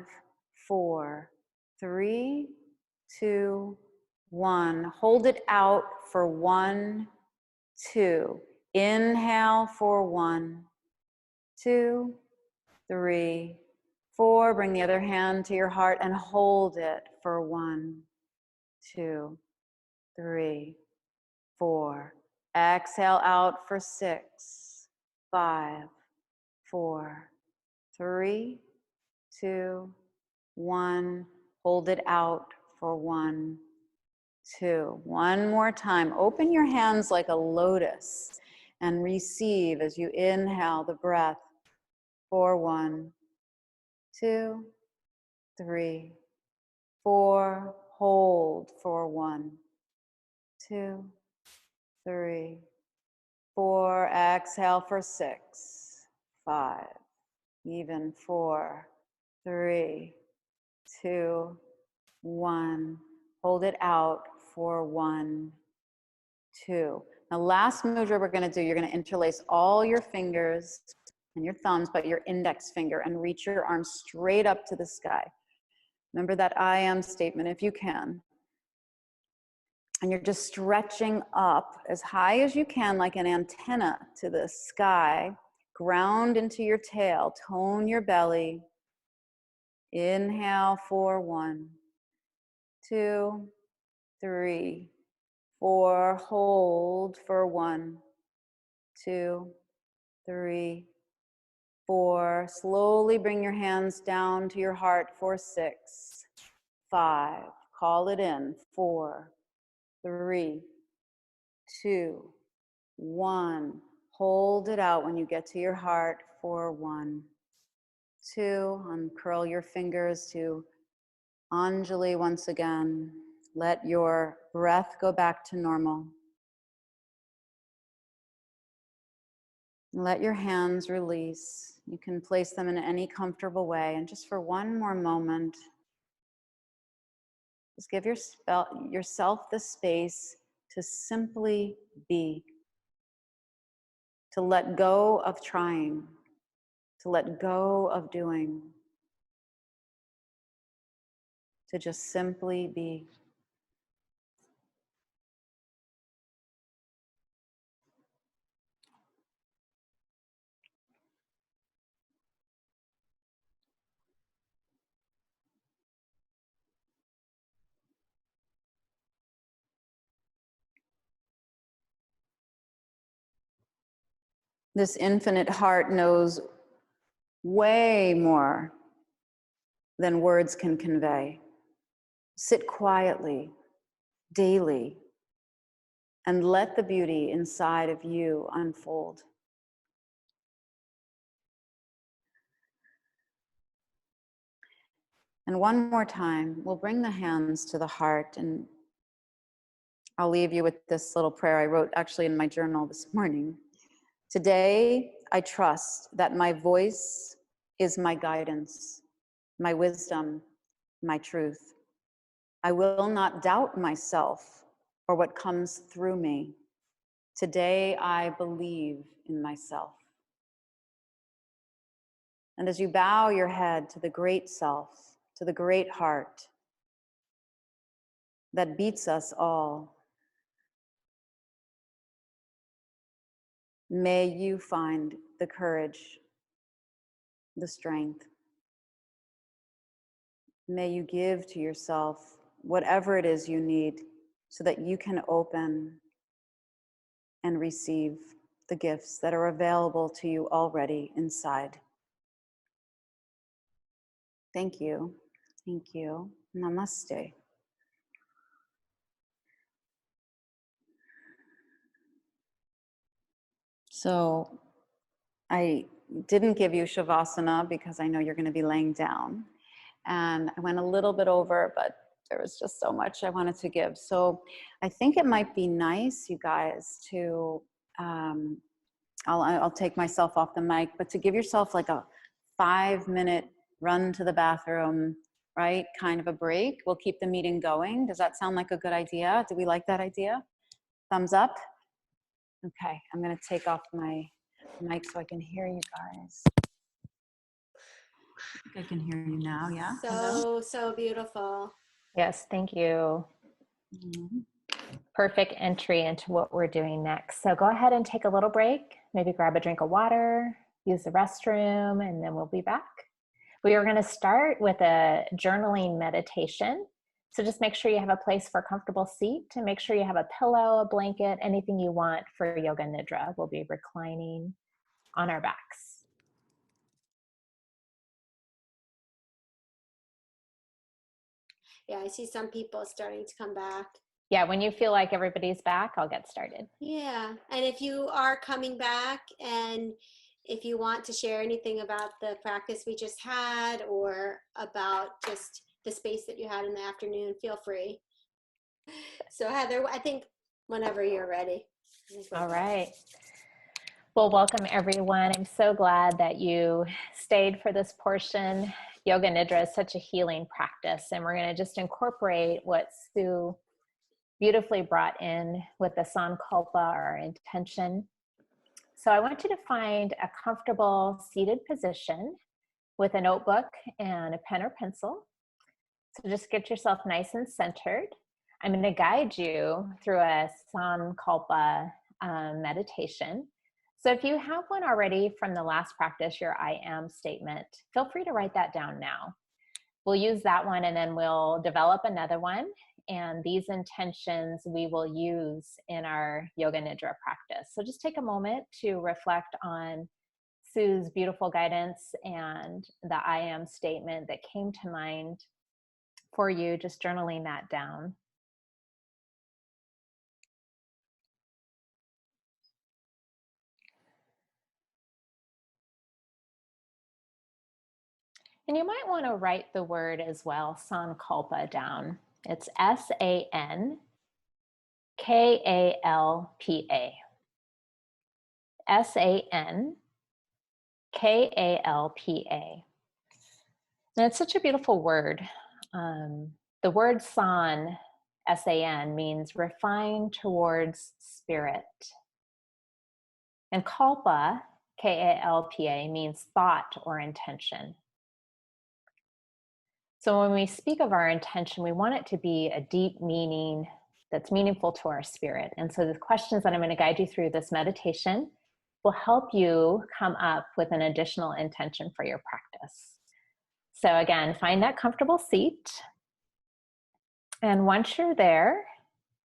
4, 3, 2, 1. Hold it out for 1, 2. Inhale for 1, 2, 3, 4. Bring the other hand to your heart and hold it for 1, 2, 3, 4. Exhale out for 6, 5, 4, 3, 2, 1. Hold it out for 1, 2. One more time. Open your hands like a lotus and receive as you inhale the breath for 1, 2, 3, 4. Hold for 1, 2, 3, 4. Exhale for 6, 5, even 4, 3, 2, 1. Hold it out for 1, 2. Now, last mudra we're going to do, you're going to interlace all your fingers and your thumbs, but your index finger, and reach your arms straight up to the sky. Remember that I am statement if you can. And you're just stretching up as high as you can, like an antenna to the sky. Ground into your tail, tone your belly. Inhale for 1, 2, 3, 4. Hold for 1, 2, 3, 4. Slowly bring your hands down to your heart for 6, 5. Call it in. 4, 3, 2, 1. Hold it out when you get to your heart for 1, 2. Uncurl your fingers to Anjali once again. Let your breath go back to normal. Let your hands release. You can place them in any comfortable way. And just for one more moment, just give yourself the space to simply be, to let go of trying, to let go of doing, to just simply be. This infinite heart knows way more than words can convey. Sit quietly, daily, and let the beauty inside of you unfold. And one more time, we'll bring the hands to the heart, and I'll leave you with this little prayer I wrote actually in my journal this morning. Today, I trust that my voice is my guidance, my wisdom, my truth. I will not doubt myself or what comes through me. Today, I believe in myself. And as you bow your head to the great self, to the great heart that beats us all, may you find the courage, the strength. May you give to yourself whatever it is you need so that you can open and receive the gifts that are available to you already inside. Thank you. Thank you. Namaste. So I didn't give you Shavasana because I know you're going to be laying down. And I went a little bit over, but there was just so much I wanted to give. So I think it might be nice, you guys, to, I'll take myself off the mic, but to give yourself like a 5-minute run to the bathroom, right? Kind of a break. We'll keep the meeting going. Does that sound like a good idea? Do we like that idea? Thumbs up? Okay, I'm gonna take off my mic so I can hear you guys. I think I can hear you now, yeah?
So beautiful.
Yes, thank you.
Mm-hmm.
Perfect entry into what we're doing next. So go ahead and take a little break, maybe grab a drink of water, use the restroom, and then we'll be back. We are going to start with a journaling meditation. So just make sure you have a place for a comfortable seat, and make sure you have a pillow, a blanket, anything you want for Yoga Nidra. We'll be reclining on our backs.
Yeah, I see some people starting to come back.
Yeah, when you feel like everybody's back, I'll get started.
Yeah, and if you are coming back and if you want to share anything about the practice we just had or about just the space that you had in the afternoon, feel free. So Heather, I think whenever you're ready.
All right. Well, welcome everyone. I'm so glad that you stayed for this portion. Yoga Nidra is such a healing practice, and we're going to just incorporate what Sue beautifully brought in with the sankalpa, our intention. So I want you to find a comfortable seated position with a notebook and a pen or pencil. So just get yourself nice and centered. I'm going to guide you through a sankalpa meditation. So if you have one already from the last practice, your I am statement, feel free to write that down now. We'll use that one and then we'll develop another one. And these intentions we will use in our Yoga Nidra practice. So just take a moment to reflect on Sue's beautiful guidance and the I am statement that came to mind for you, just journaling that down. And you might want to write the word as well, sankalpa, down. It's Sankalpa. Sankalpa. And it's such a beautiful word. The word san, S-A-N, means refined towards spirit. And kalpa, K-A-L-P-A, means thought or intention. So when we speak of our intention, we want it to be a deep meaning that's meaningful to our spirit. And so the questions that I'm going to guide you through this meditation will help you come up with an additional intention for your practice. So again, find that comfortable seat. And once you're there,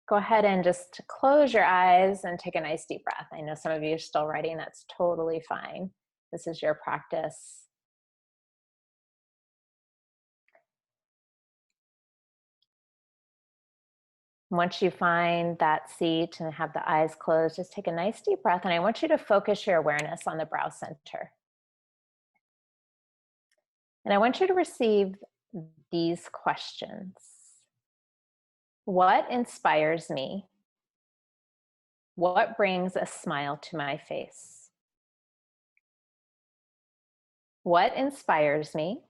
go ahead and just close your eyes and take a nice deep breath. I know some of you are still writing. That's totally fine. This is your practice. Once you find that seat and have the eyes closed, just take a nice deep breath. And I want you to focus your awareness on the brow center. And I want you to receive these questions. What inspires me? What brings a smile to my face? What inspires me?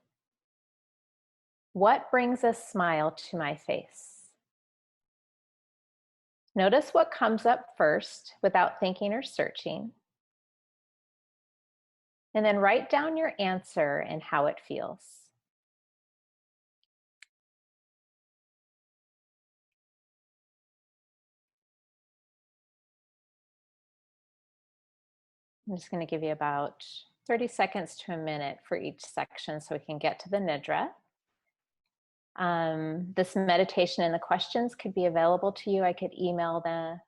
What brings a smile to my face? Notice what comes up first without thinking or searching. And then write down your answer and how it feels. I'm just going to give you about 30 seconds to a minute for each section so we can get to the Nidra. This meditation and the questions could be available to you. I could email the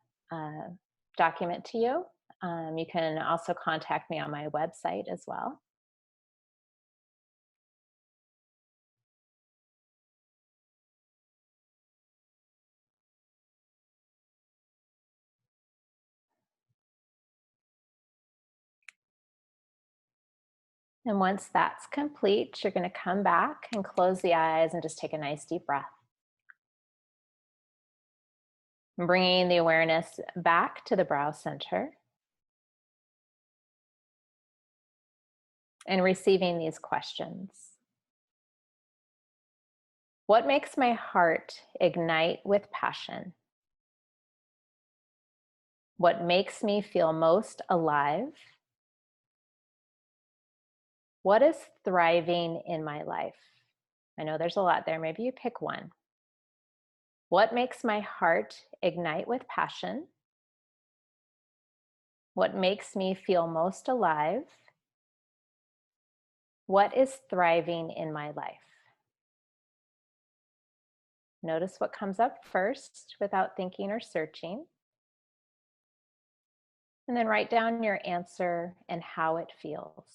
document to you. You can also contact me on my website as well. And once that's complete, you're going to come back and close the eyes and just take a nice deep breath. Bringing the awareness back to the brow center and receiving these questions. What makes my heart ignite with passion? What makes me feel most alive? What is thriving in my life? I know there's a lot there. Maybe you pick one. What makes my heart ignite with passion? What makes me feel most alive? What is thriving in my life? Notice what comes up first without thinking or searching. And then write down your answer and how it feels.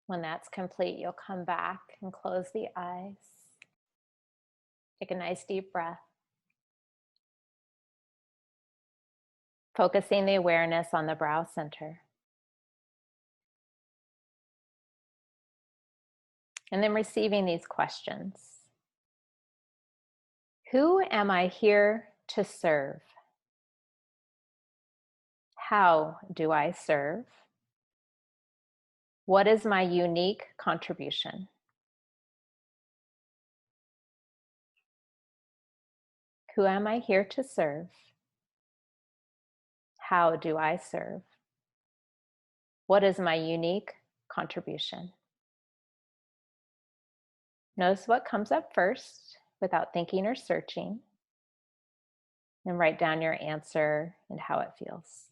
When that's complete, you'll come back and close the eyes. Take a nice deep breath. Focusing the awareness on the brow center. And then receiving these questions. Who am I here to serve? How do I serve? What is my unique contribution? Who am I here to serve? How do I serve? What is my unique contribution? Notice what comes up first without thinking or searching. And write down your answer and how it feels.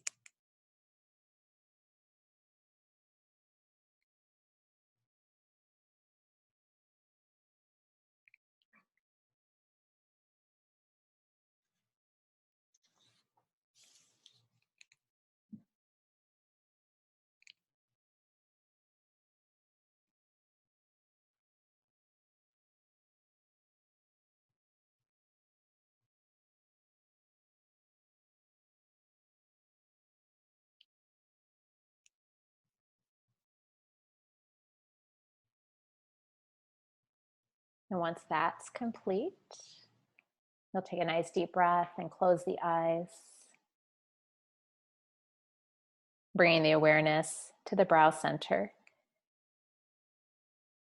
And once that's complete, you'll take a nice deep breath and close the eyes, bringing the awareness to the brow center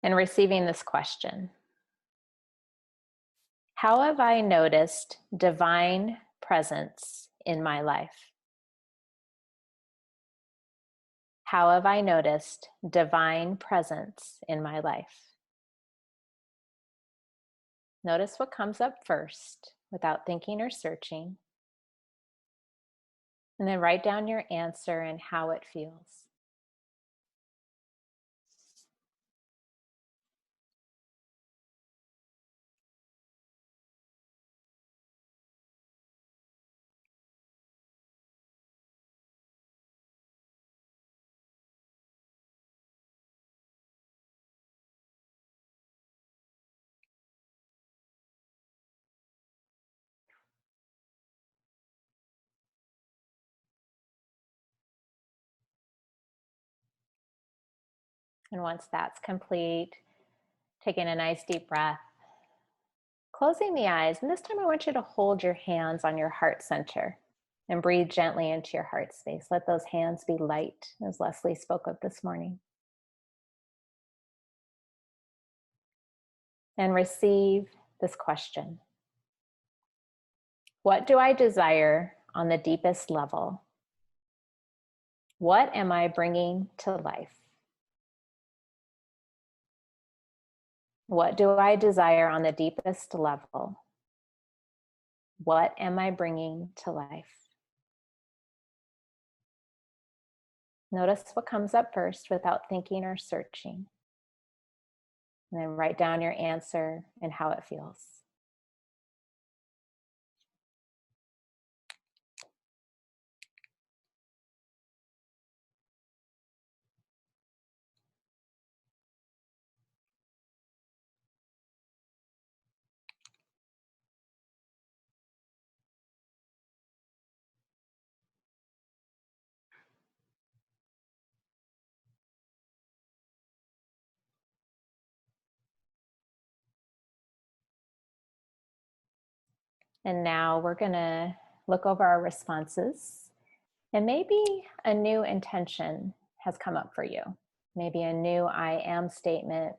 and receiving this question. How have I noticed divine presence in my life? How have I noticed divine presence in my life? Notice what comes up first without thinking or searching. And then write down your answer and how it feels. And once that's complete, taking a nice deep breath, closing the eyes. And this time I want you to hold your hands on your heart center and breathe gently into your heart space. Let those hands be light, as Leslie spoke of this morning. And receive this question. What do I desire on the deepest level? What am I bringing to life? What do I desire on the deepest level? What am I bringing to life? Notice what comes up first without thinking or searching. And then write down your answer and how it feels. And now we're going to look over our responses, and maybe a new intention has come up for you. Maybe a new I am statement.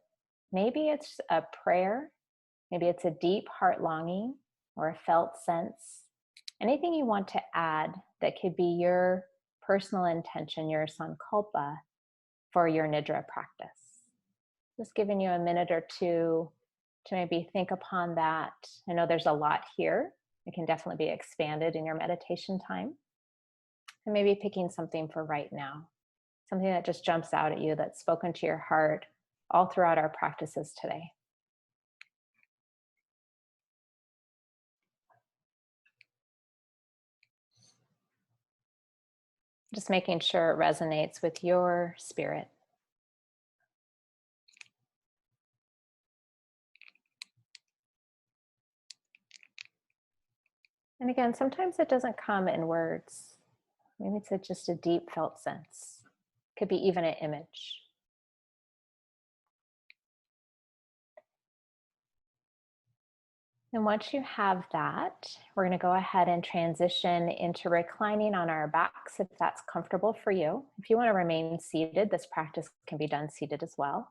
Maybe it's a prayer. Maybe it's a deep heart longing or a felt sense. Anything you want to add that could be your personal intention, your sankalpa for your Nidra practice. Just giving you a minute or two to maybe think upon that. I know there's a lot here. It can definitely be expanded in your meditation time. And maybe picking something for right now, something that just jumps out at you that's spoken to your heart all throughout our practices today. Just making sure it resonates with your spirit. And again, sometimes it doesn't come in words. Maybe it's just a deep felt sense. Could be even an image. And once you have that, we're going to go ahead and transition into reclining on our backs if that's comfortable for you. If you want to remain seated, this practice can be done seated as well.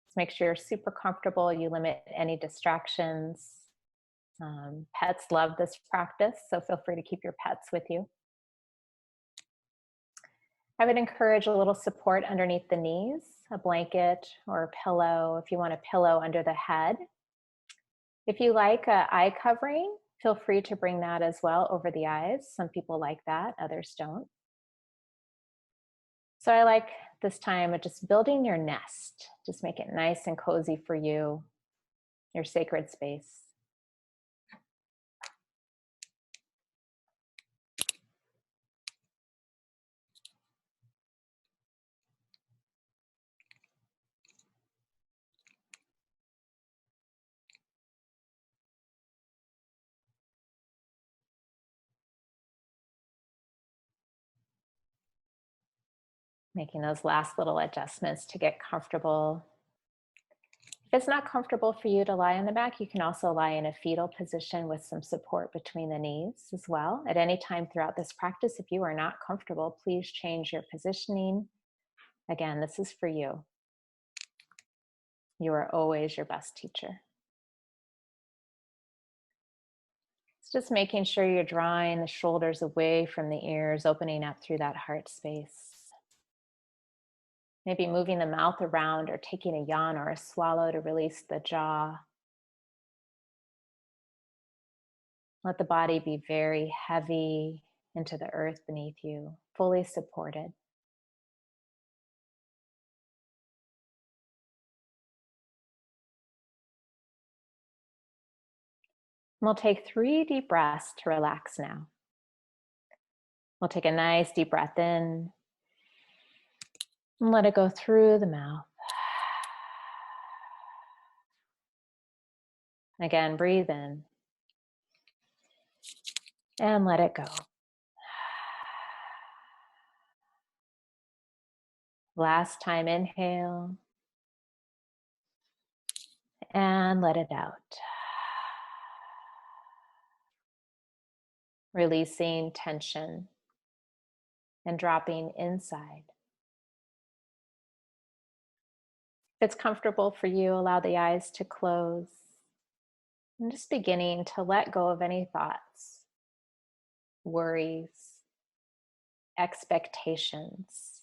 Just make sure you're super comfortable. You limit any distractions. Pets love this practice, so feel free to keep your pets with you. I would encourage a little support underneath the knees, a blanket or a pillow, if you want a pillow under the head. If you like an eye covering, feel free to bring that as well over the eyes. Some people like that, others don't. So I like this time of just building your nest. Just make it nice and cozy for you, your sacred space. Making those last little adjustments to get comfortable. If it's not comfortable for you to lie on the back, you can also lie in a fetal position with some support between the knees as well. At any time throughout this practice, if you are not comfortable, please change your positioning. Again, this is for you. You are always your best teacher. It's just making sure you're drawing the shoulders away from the ears, opening up through that heart space. Maybe moving the mouth around or taking a yawn or a swallow to release the jaw. Let the body be very heavy into the earth beneath you, fully supported. We'll take 3 deep breaths to relax now. We'll take a nice deep breath in and let it go through the mouth. Again, breathe in and let it go. Last time, inhale and let it out. Releasing tension and dropping inside. If it's comfortable for you, allow the eyes to close. And just beginning to let go of any thoughts, worries, expectations,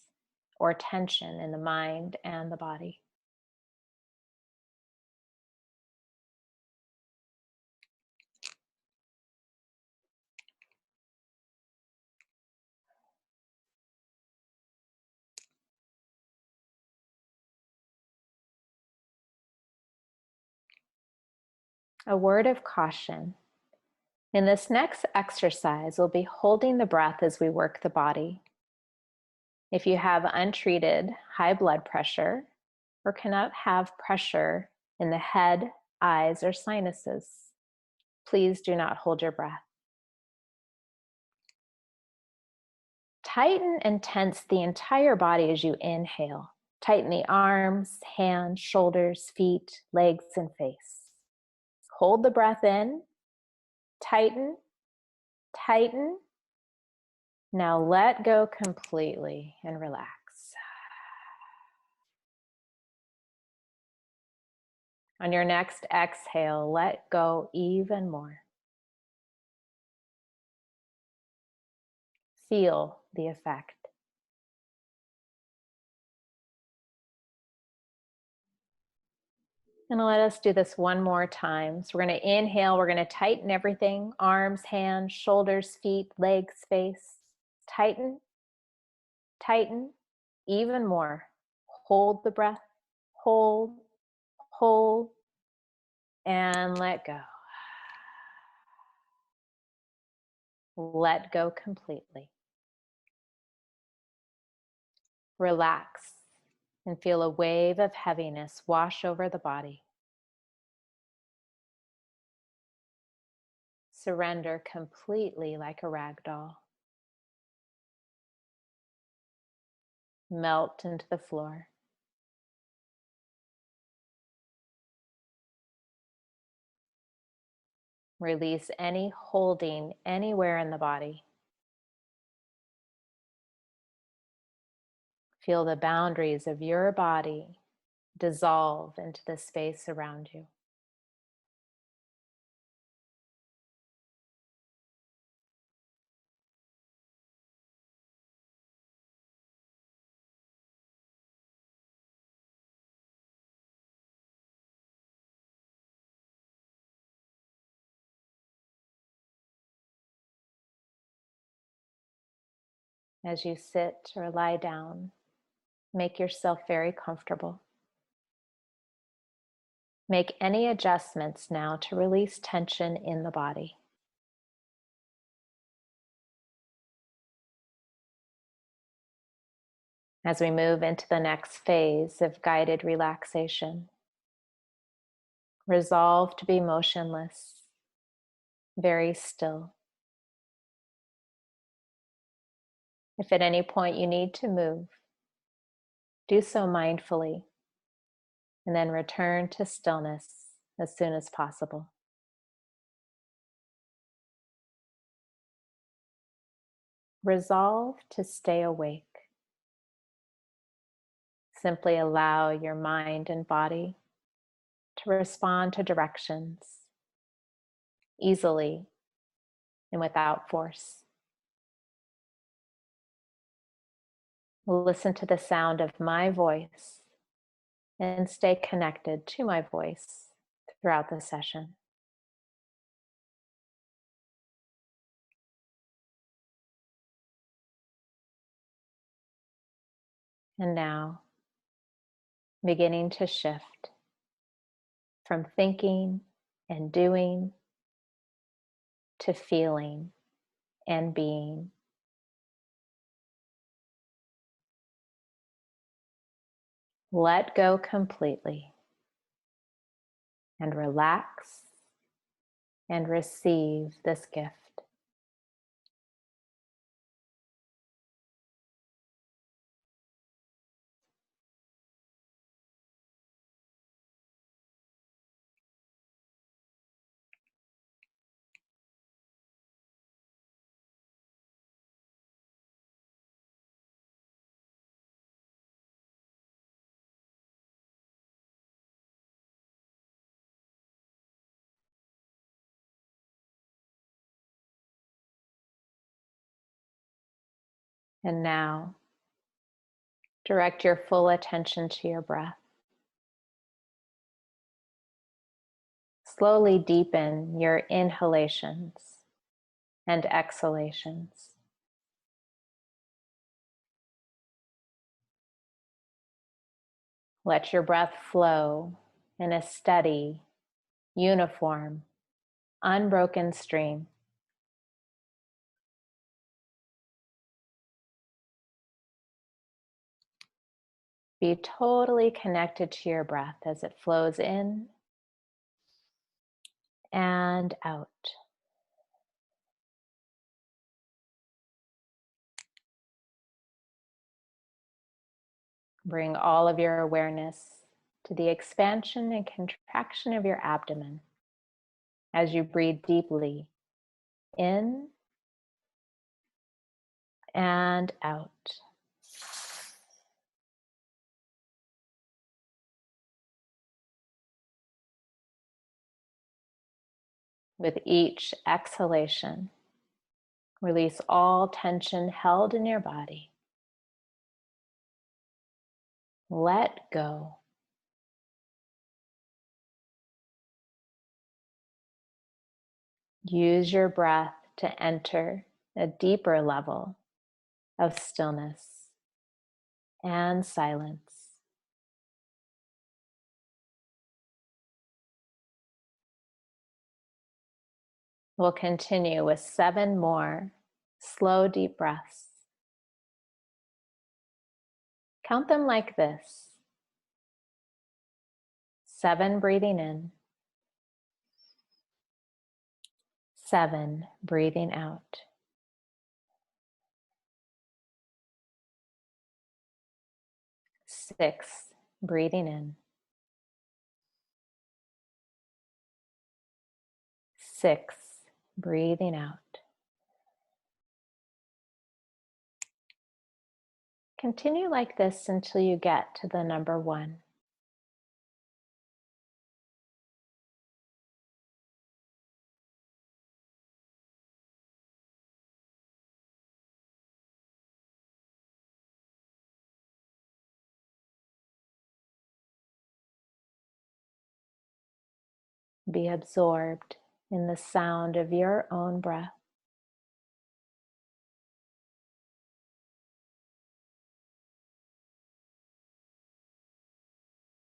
or tension in the mind and the body. A word of caution. In this next exercise, we'll be holding the breath as we work the body. If you have untreated high blood pressure or cannot have pressure in the head, eyes, or sinuses, please do not hold your breath. Tighten and tense the entire body as you inhale. Tighten the arms, hands, shoulders, feet, legs, and face. Hold the breath in. Tighten, tighten. Now let go completely and relax. On your next exhale, let go even more. Feel the effect. And let us do this one more time. So we're going to inhale, we're going to tighten everything, arms, hands, shoulders, feet, legs, face. Tighten, tighten, even more. Hold the breath, hold, hold, and let go. Let go completely. Relax and feel a wave of heaviness wash over the body. Surrender completely like a rag doll. Melt into the floor. Release any holding anywhere in the body. Feel the boundaries of your body dissolve into the space around you. As you sit or lie down, make yourself very comfortable. Make any adjustments now to release tension in the body. As we move into the next phase of guided relaxation, resolve to be motionless, very still. If at any point you need to move, do so mindfully, and then return to stillness as soon as possible. Resolve to stay awake. Simply allow your mind and body to respond to directions easily and without force. Listen to the sound of my voice and stay connected to my voice throughout the session. And now, beginning to shift from thinking and doing to feeling and being. Let go completely and relax and receive this gift. And now, direct your full attention to your breath. Slowly deepen your inhalations and exhalations. Let your breath flow in a steady, uniform, unbroken stream. Be totally connected to your breath as it flows in and out. Bring all of your awareness to the expansion and contraction of your abdomen as you breathe deeply in and out. With each exhalation, release all tension held in your body. Let go. Use your breath to enter a deeper level of stillness and silence. We'll continue with 7 more slow, deep breaths. Count them like this. 7 breathing in, 7 breathing out. 6 breathing in, 6 breathing out. Continue like this until you get to the number 1. Be absorbed in the sound of your own breath.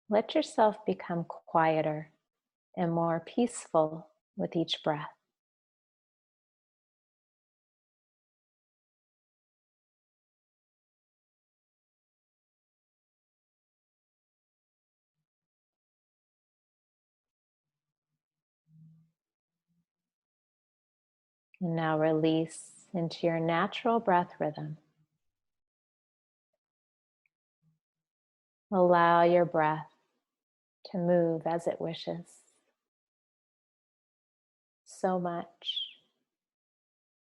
Let yourself become quieter and more peaceful with each breath. And now release into your natural breath rhythm. Allow your breath to move as it wishes, so much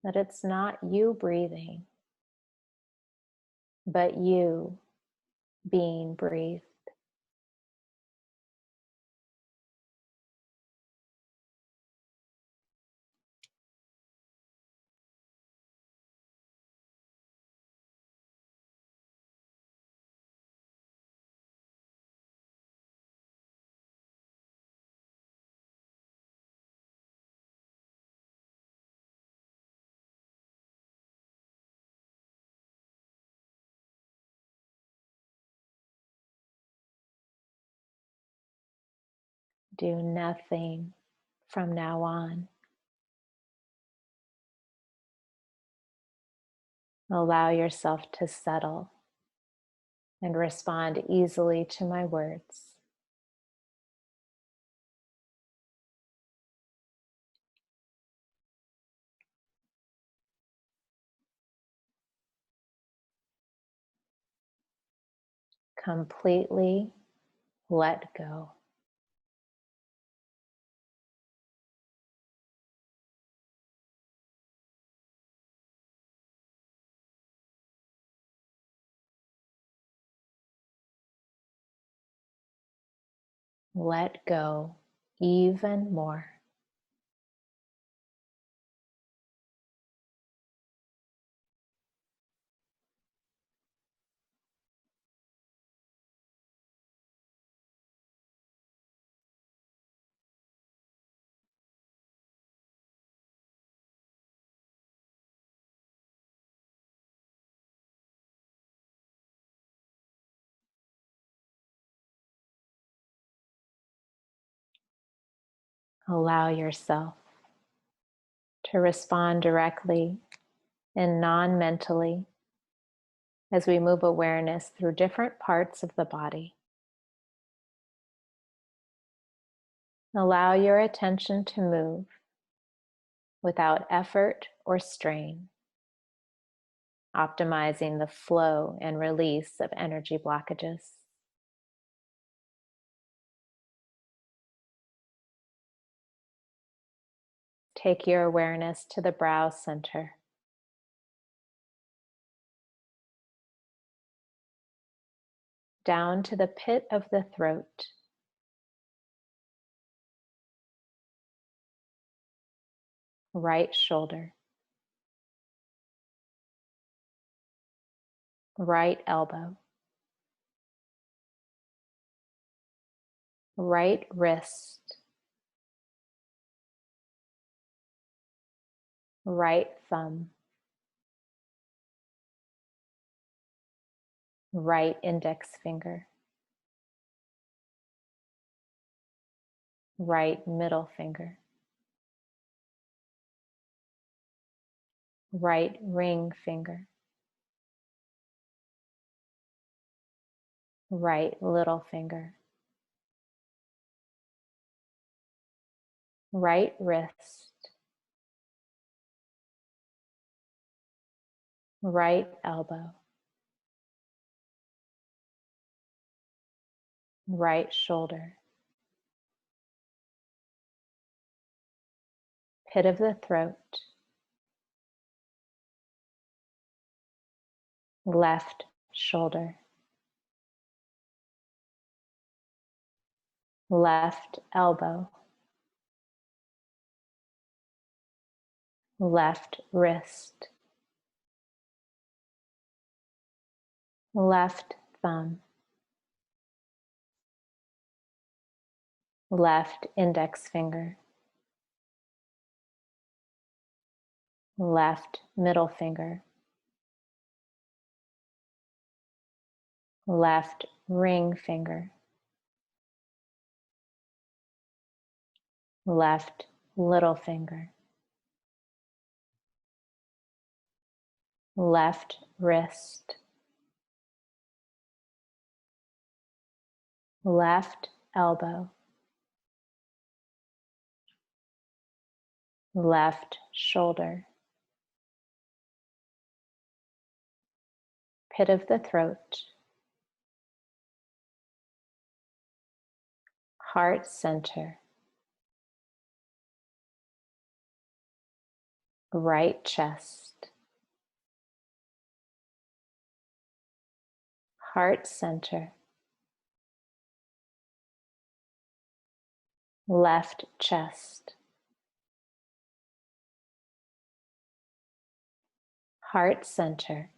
that it's not you breathing, but you being breathed. Do nothing from now on. Allow yourself to settle and respond easily to my words. Completely let go. Let go even more. Allow yourself to respond directly and non-mentally as we move awareness through different parts of the body. Allow your attention to move without effort or strain, optimizing the flow and release of energy blockages. Take your awareness to the brow center. Down to the pit of the throat. Right shoulder. Right elbow. Right wrist. Right thumb. Right index finger. Right middle finger. Right ring finger. Right little finger. Right wrist. Right elbow. Right shoulder. Pit of the throat. Left shoulder. Left elbow. Left wrist. Left thumb. Left index finger. Left middle finger. Left ring finger. left little finger, left wrist, left elbow, left shoulder, pit of the throat, heart center, right chest, heart center, left chest, heart center,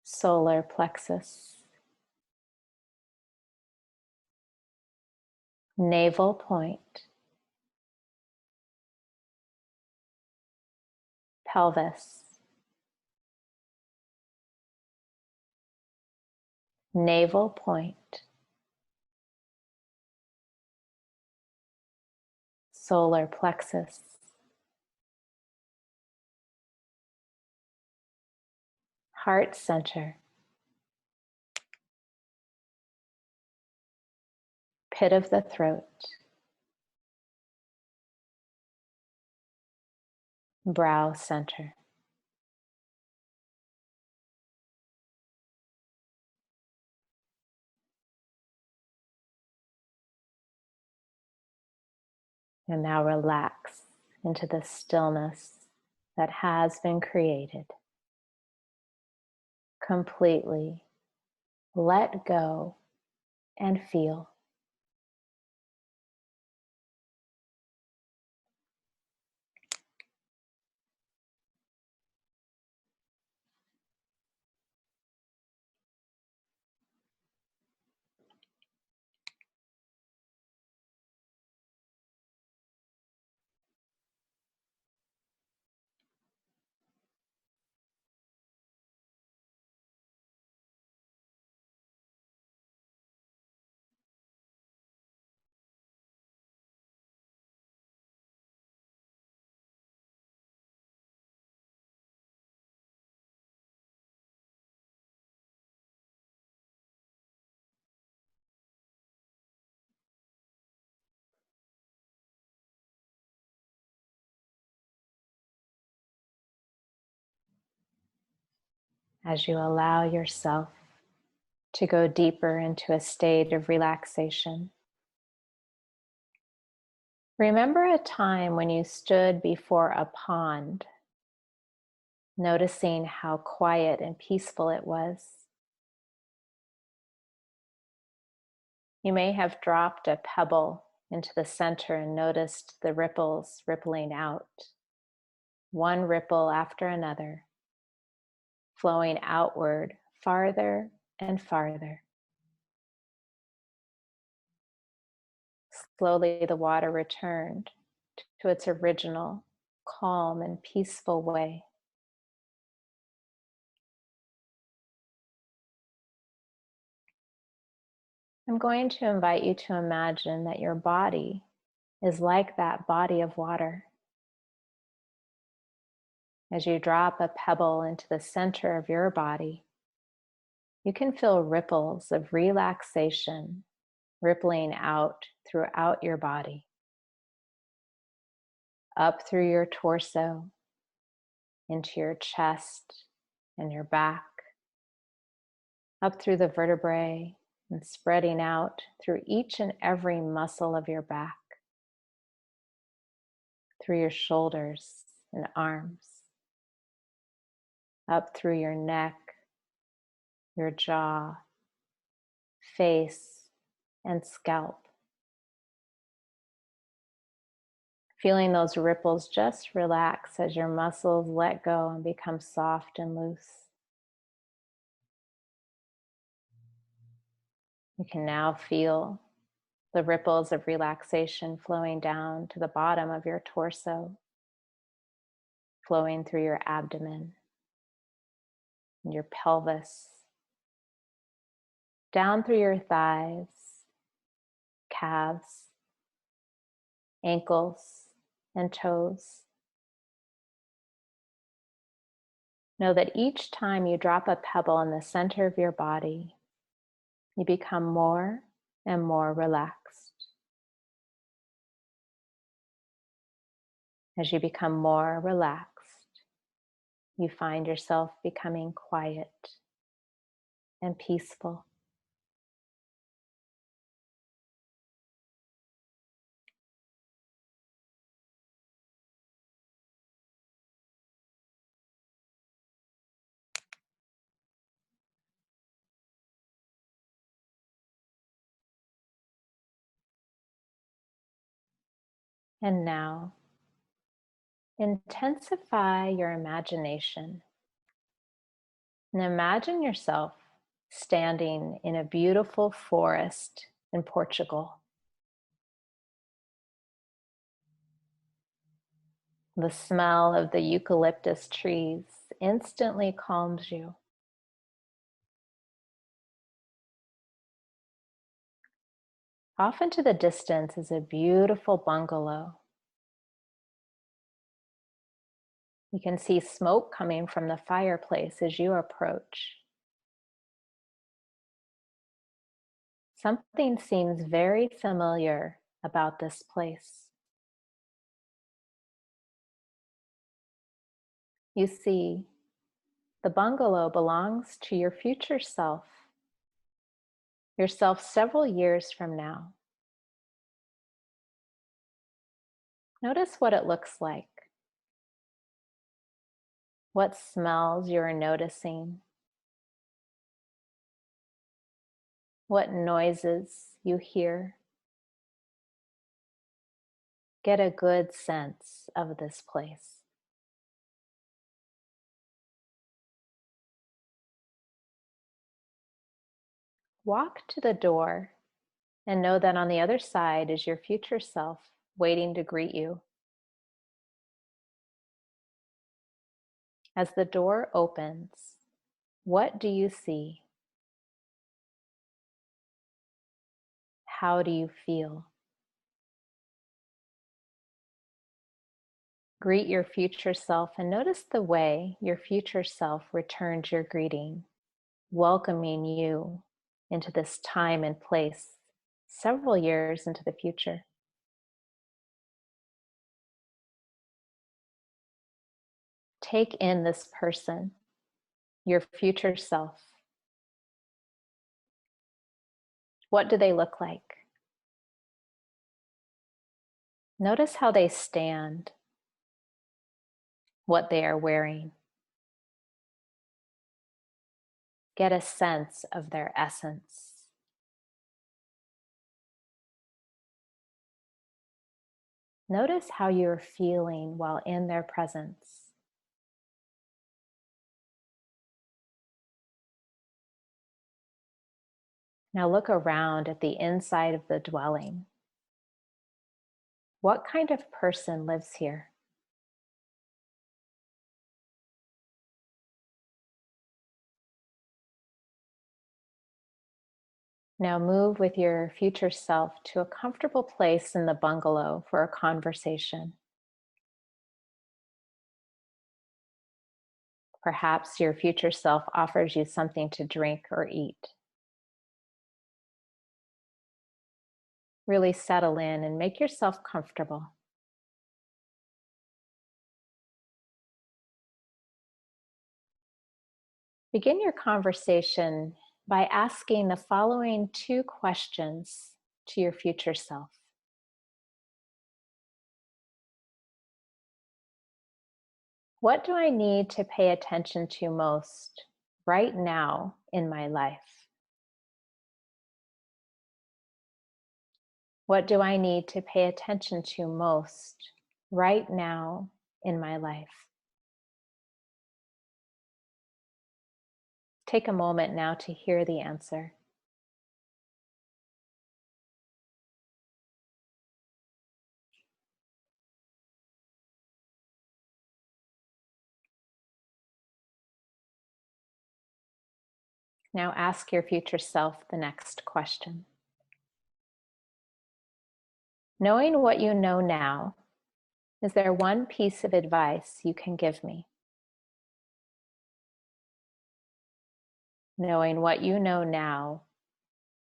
solar plexus, navel point, pelvis, navel point, solar plexus, heart center, pit of the throat, brow center. And now relax into the stillness that has been created. Completely let go and feel. As you allow yourself to go deeper into a state of relaxation, remember a time when you stood before a pond, noticing how quiet and peaceful it was. You may have dropped a pebble into the center and noticed the ripples rippling out, one ripple after another, flowing outward farther and farther. Slowly, the water returned to its original, calm and peaceful way. I'm going to invite you to imagine that your body is like that body of water. As you drop a pebble into the center of your body, you can feel ripples of relaxation rippling out throughout your body, up through your torso, into your chest and your back, up through the vertebrae and spreading out through each and every muscle of your back, through your shoulders and arms, up through your neck, your jaw, face, and scalp. Feeling those ripples just relax as your muscles let go and become soft and loose. You can now feel the ripples of relaxation flowing down to the bottom of your torso, flowing through your abdomen and your pelvis, down through your thighs calves, ankles, and toes. Know that each time you drop a pebble in the center of your body, you become more and more relaxed. As you become more relaxed, you find yourself becoming quiet and peaceful. And now, intensify your imagination and imagine yourself standing in a beautiful forest in Portugal. The smell of the eucalyptus trees instantly calms you. Off into the distance is a beautiful bungalow. You can see smoke coming from the fireplace as you approach. Something seems very familiar about this place. You see, the bungalow belongs to your future self, yourself several years from now. Notice what it looks like, what smells you're noticing, what noises you hear. Get a good sense of this place. Walk to the door and know that on the other side is your future self waiting to greet you. As the door opens, what do you see? How do you feel? Greet your future self and notice the way your future self returns your greeting, welcoming you into this time and place several years into the future. Take in this person, your future self. What do they look like? Notice how they stand, what they are wearing. Get a sense of their essence. Notice how you're feeling while in their presence. Now look around at the inside of the dwelling. What kind of person lives here? Now move with your future self to a comfortable place in the bungalow for a conversation. Perhaps your future self offers you something to drink or eat. Really settle in and make yourself comfortable. Begin your conversation by asking the following 2 questions to your future self. What do I need to pay attention to most right now in my life? What do I need to pay attention to most right now in my life? Take a moment now to hear the answer. Now ask your future self the next question. Knowing what you know now, is there one piece of advice you can give me? Knowing what you know now,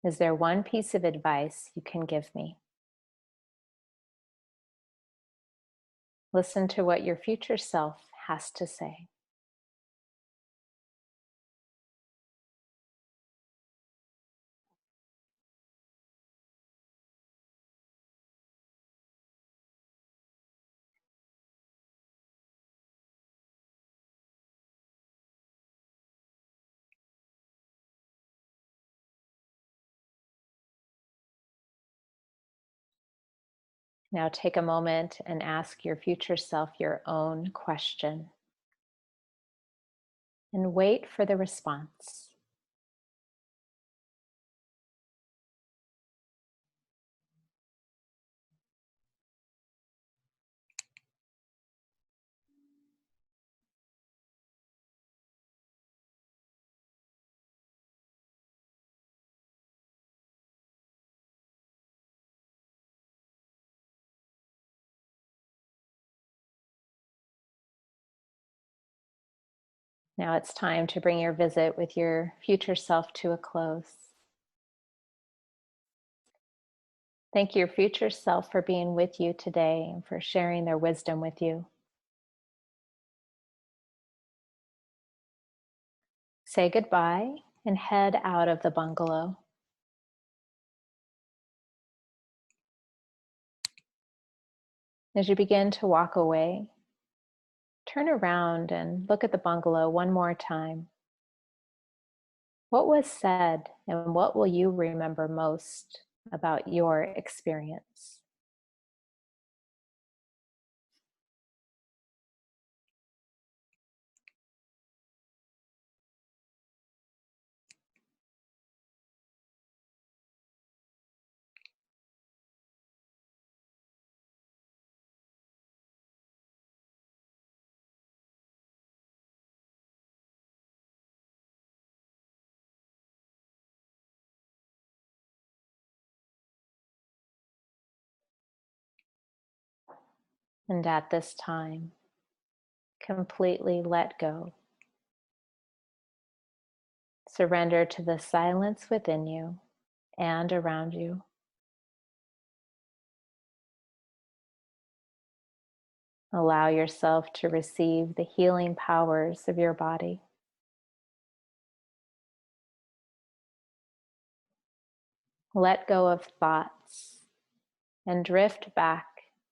is there one piece of advice you can give me? Listen to what your future self has to say. Now take a moment and ask your future self your own question. And wait for the response. Now it's time to bring your visit with your future self to a close. Thank your future self for being with you today and for sharing their wisdom with you. Say goodbye and head out of the bungalow. As you begin to walk away, turn around and look at the bungalow one more time. What was said and what will you remember most about your experience? And at this time, completely let go. Surrender to the silence within you and around you. Allow yourself to receive the healing powers of your body. Let go of thoughts and drift back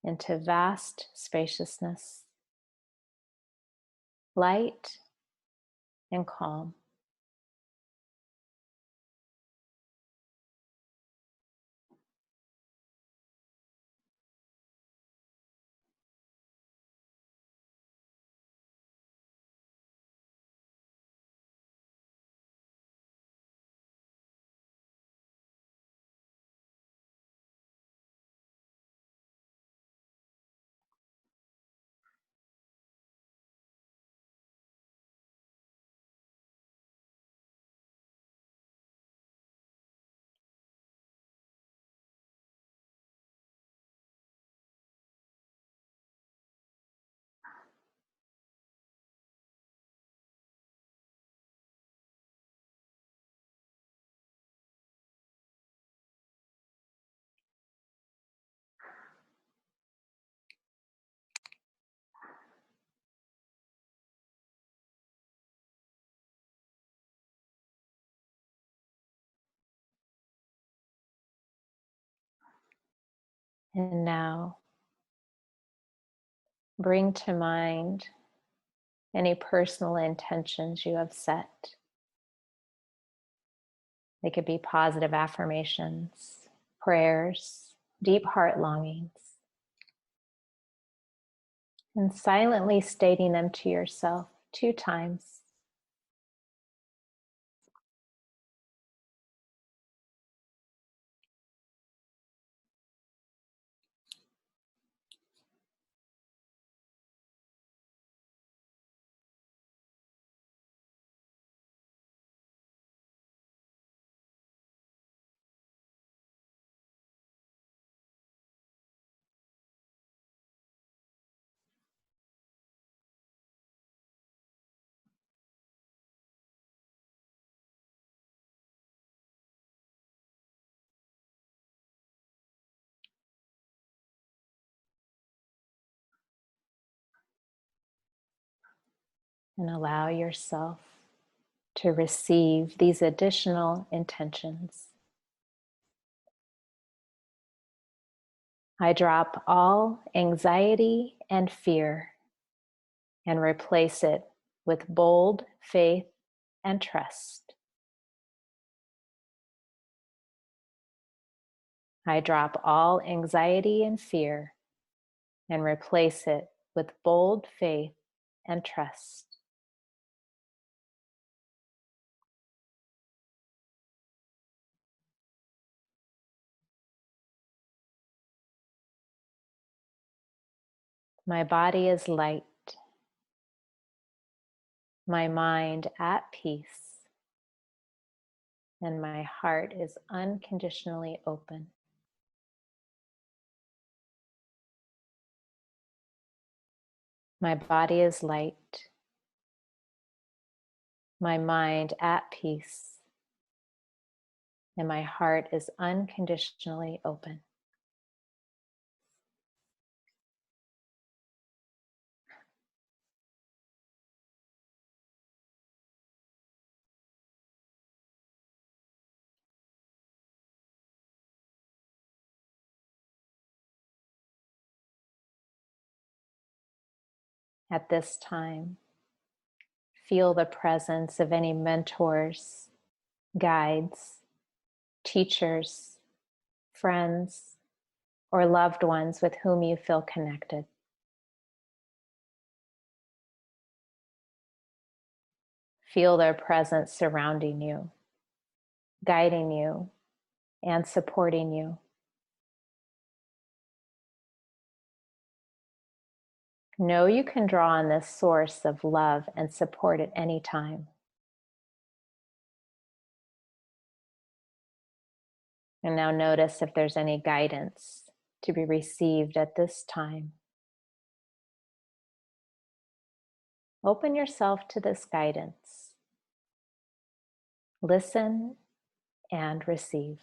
into vast spaciousness, light and calm. And now, bring to mind any personal intentions you have set. They could be positive affirmations, prayers, deep heart longings, and silently stating them to yourself 2 times. And allow yourself to receive these additional intentions. I drop all anxiety and fear and replace it with bold faith and trust. I drop all anxiety and fear and replace it with bold faith and trust. My body is light, my mind at peace, and my heart is unconditionally open. My body is light, my mind at peace, and my heart is unconditionally open. At this time, feel the presence of any mentors, guides, teachers, friends, or loved ones with whom you feel connected. Feel their presence surrounding you, guiding you, and supporting you. Know you can draw on this source of love and support at any time. And now notice if there's any guidance to be received at this time. Open yourself to this guidance. Listen and receive.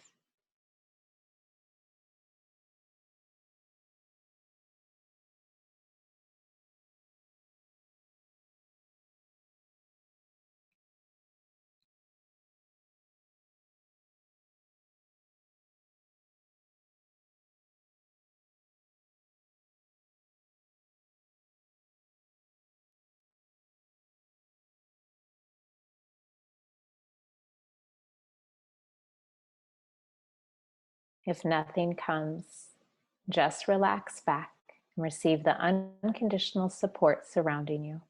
If nothing comes, just relax back and receive the unconditional support surrounding you.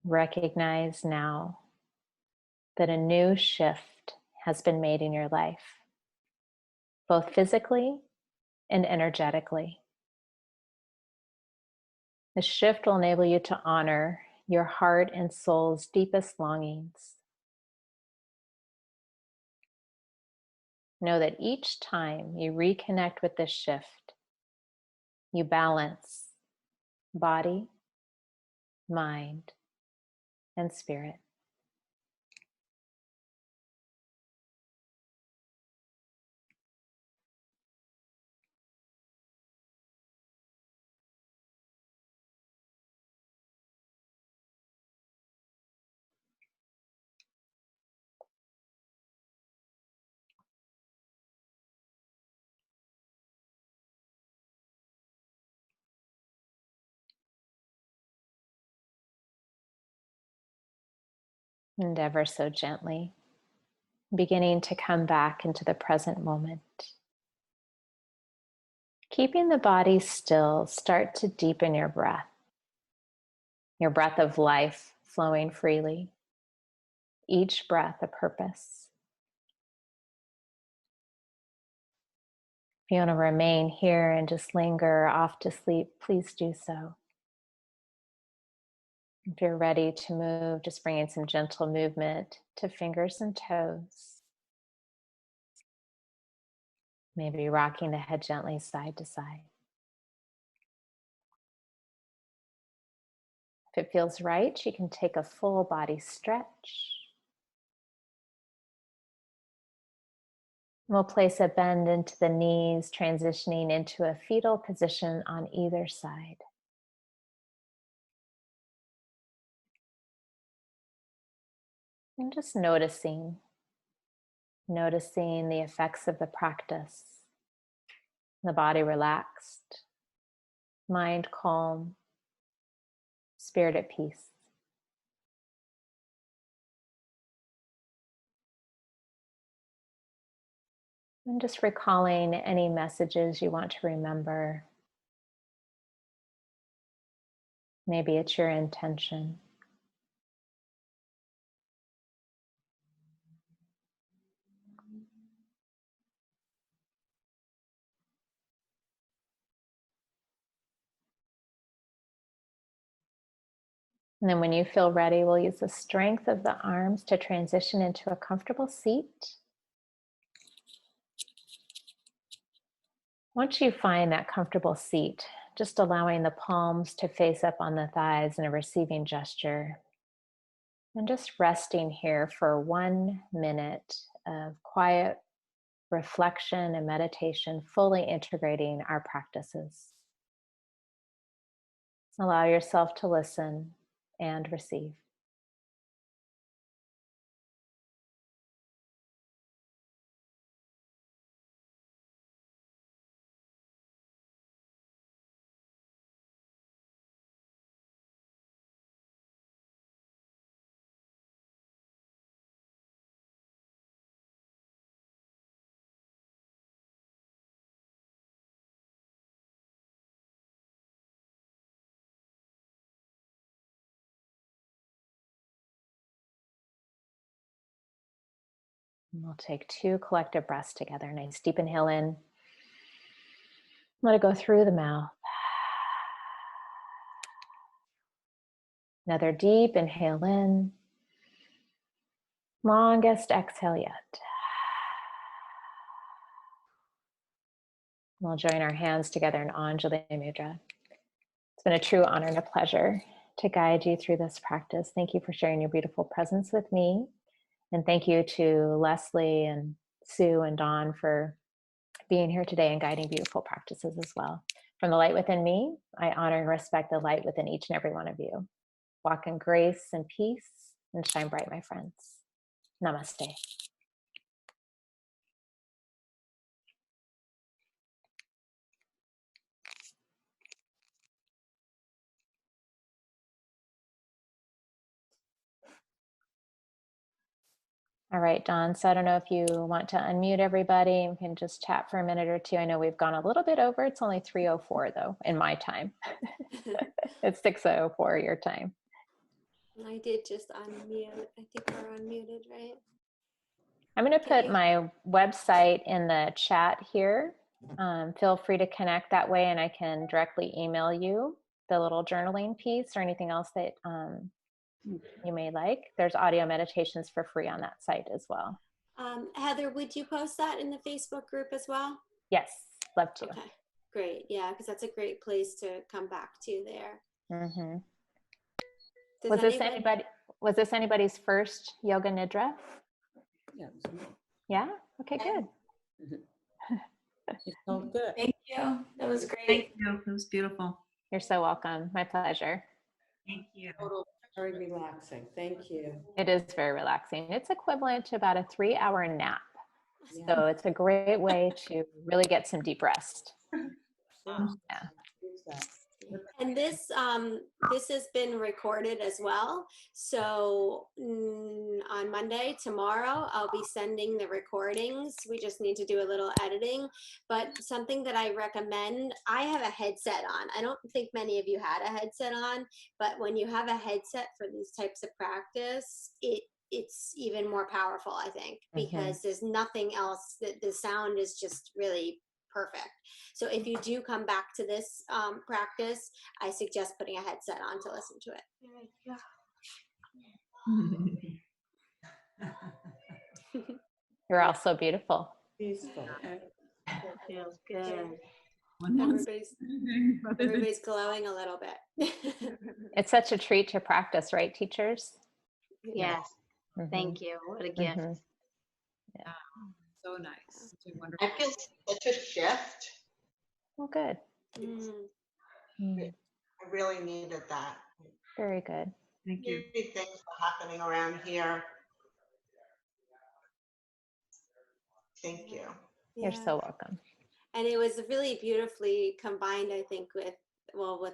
Recognize now that a new shift has been made in your life, both physically and energetically. The shift will enable you to honor your heart and soul's deepest longings. Know that each time you reconnect with this shift, you balance body, mind, and spirit. And ever so gently, beginning to come back into the present moment. Keeping the body still, start to deepen your breath of life flowing freely, each breath a purpose. If you want to remain here and just linger off to sleep, please do so. If you're ready to move, just bring in some gentle movement to fingers and toes. Maybe rocking the head gently side to side. If it feels right, you can take a full body stretch. We'll place a bend into the knees, transitioning into a fetal position on either side. And just noticing the effects of the practice. The body relaxed, mind calm, spirit at peace. And just recalling any messages you want to remember. Maybe it's your intention. And then when you feel ready, we'll use the strength of the arms to transition into a comfortable seat. Once you find that comfortable seat, just allowing the palms to face up on the thighs in a receiving gesture. And just resting here for 1 minute of quiet reflection and meditation, fully integrating our practices. Allow yourself to listen and receive. And we'll take 2 collective breaths together. Nice deep inhale in. Let it go through the mouth. Another deep inhale in. Longest exhale yet. We'll join our hands together in Anjali Mudra. It's been a true honor and a pleasure to guide you through this practice. Thank you for sharing your beautiful presence with me. And thank you to Leslie and Sue and Dawn for being here today and guiding beautiful practices as well. From the light within me, I honor and respect the light within each and every one of you. Walk in grace and peace and shine bright, my friends. Namaste. All right, Dawn, so I don't know if you want to unmute everybody and can just chat for a minute or two. I know we've gone a little bit over. It's only 3:04 though, in my time. It's 6:04 your time.
I did just unmute. I think we're unmuted, right?
I'm going to put my website in the chat here. Feel free to connect that way and I can directly email you the little journaling piece or anything else that you may like. There's audio meditations for free on that site as well.
Heather, would you post that in the Facebook group as well?
Yes, love to.
Okay, great. Yeah, because that's a great place to come back to there.
Mm-hmm.
Does
Was this anybody's first Yoga Nidra?
Yeah.
Yeah? Okay, good.
It felt good.
Thank you. That was great.
Thank you. It was beautiful.
You're so welcome. My pleasure.
Thank you.
Very relaxing. Thank you.
It is very relaxing. It's equivalent to about a 3-hour nap.
Yeah.
So it's a great way to really get some deep rest. Yeah.
And this has been recorded as well. So on Monday, tomorrow, I'll be sending the recordings. We just need to do a little editing. But something that I recommend, I have a headset on. I don't think many of you had a headset on, but when you have a headset for these types of practice, it's even more powerful, I think, because there's nothing else. The sound is just really perfect. So if you do come back to this practice, I suggest putting a headset on to listen to it.
You're all so beautiful.
Peaceful.
Feels good.
Everybody's glowing a little bit.
It's such a treat to practice, right, teachers?
Yes.
Mhm.
Thank you. What a gift.
Mhm.
So nice. Such a wonderful.
I feel such a shift.
Well, good.
I really needed that.
Very good.
Thank you.
Many things are happening around here. Thank you.
You're so welcome.
And it was really beautifully combined, I think, with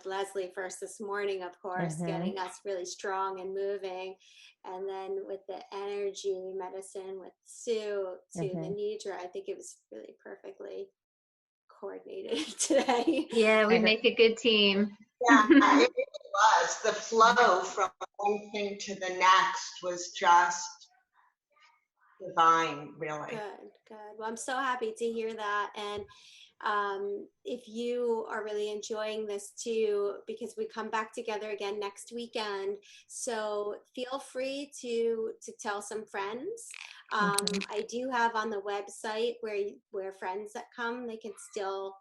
Leslie first this morning, of course, getting us really strong and moving. And then with the energy medicine with Sue to the Nidra, I think it was really perfectly coordinated today.
Yeah, we make a good team.
Yeah, it really was. The flow from one thing to the next was just divine, really.
Good. Well, I'm so happy to hear that. And if you are really enjoying this too, because we come back together again next weekend, so feel free to tell some friends. I do have on the website where friends that come, they can still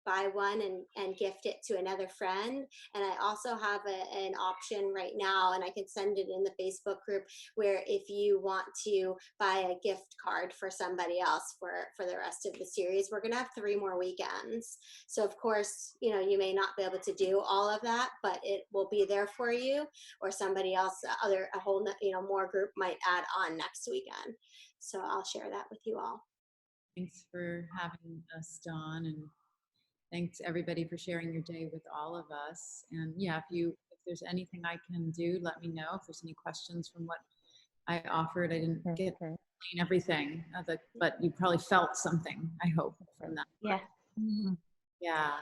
buy one and gift it to another friend. And I also have an option right now, and I can send it in the Facebook group, where if you want to buy a gift card for somebody else for the rest of the series, we're going to have 3 more weekends. So of course, you may not be able to do all of that, but it will be there for you, or somebody else, a whole, more group might add on next weekend. So I'll share that with you all.
Thanks for having us, Dawn, and thanks everybody for sharing your day with all of us. And yeah, if there's anything I can do, let me know. If there's any questions from what I offered, I didn't get everything, but you probably felt something, I hope, from that.
Yeah.
Yeah,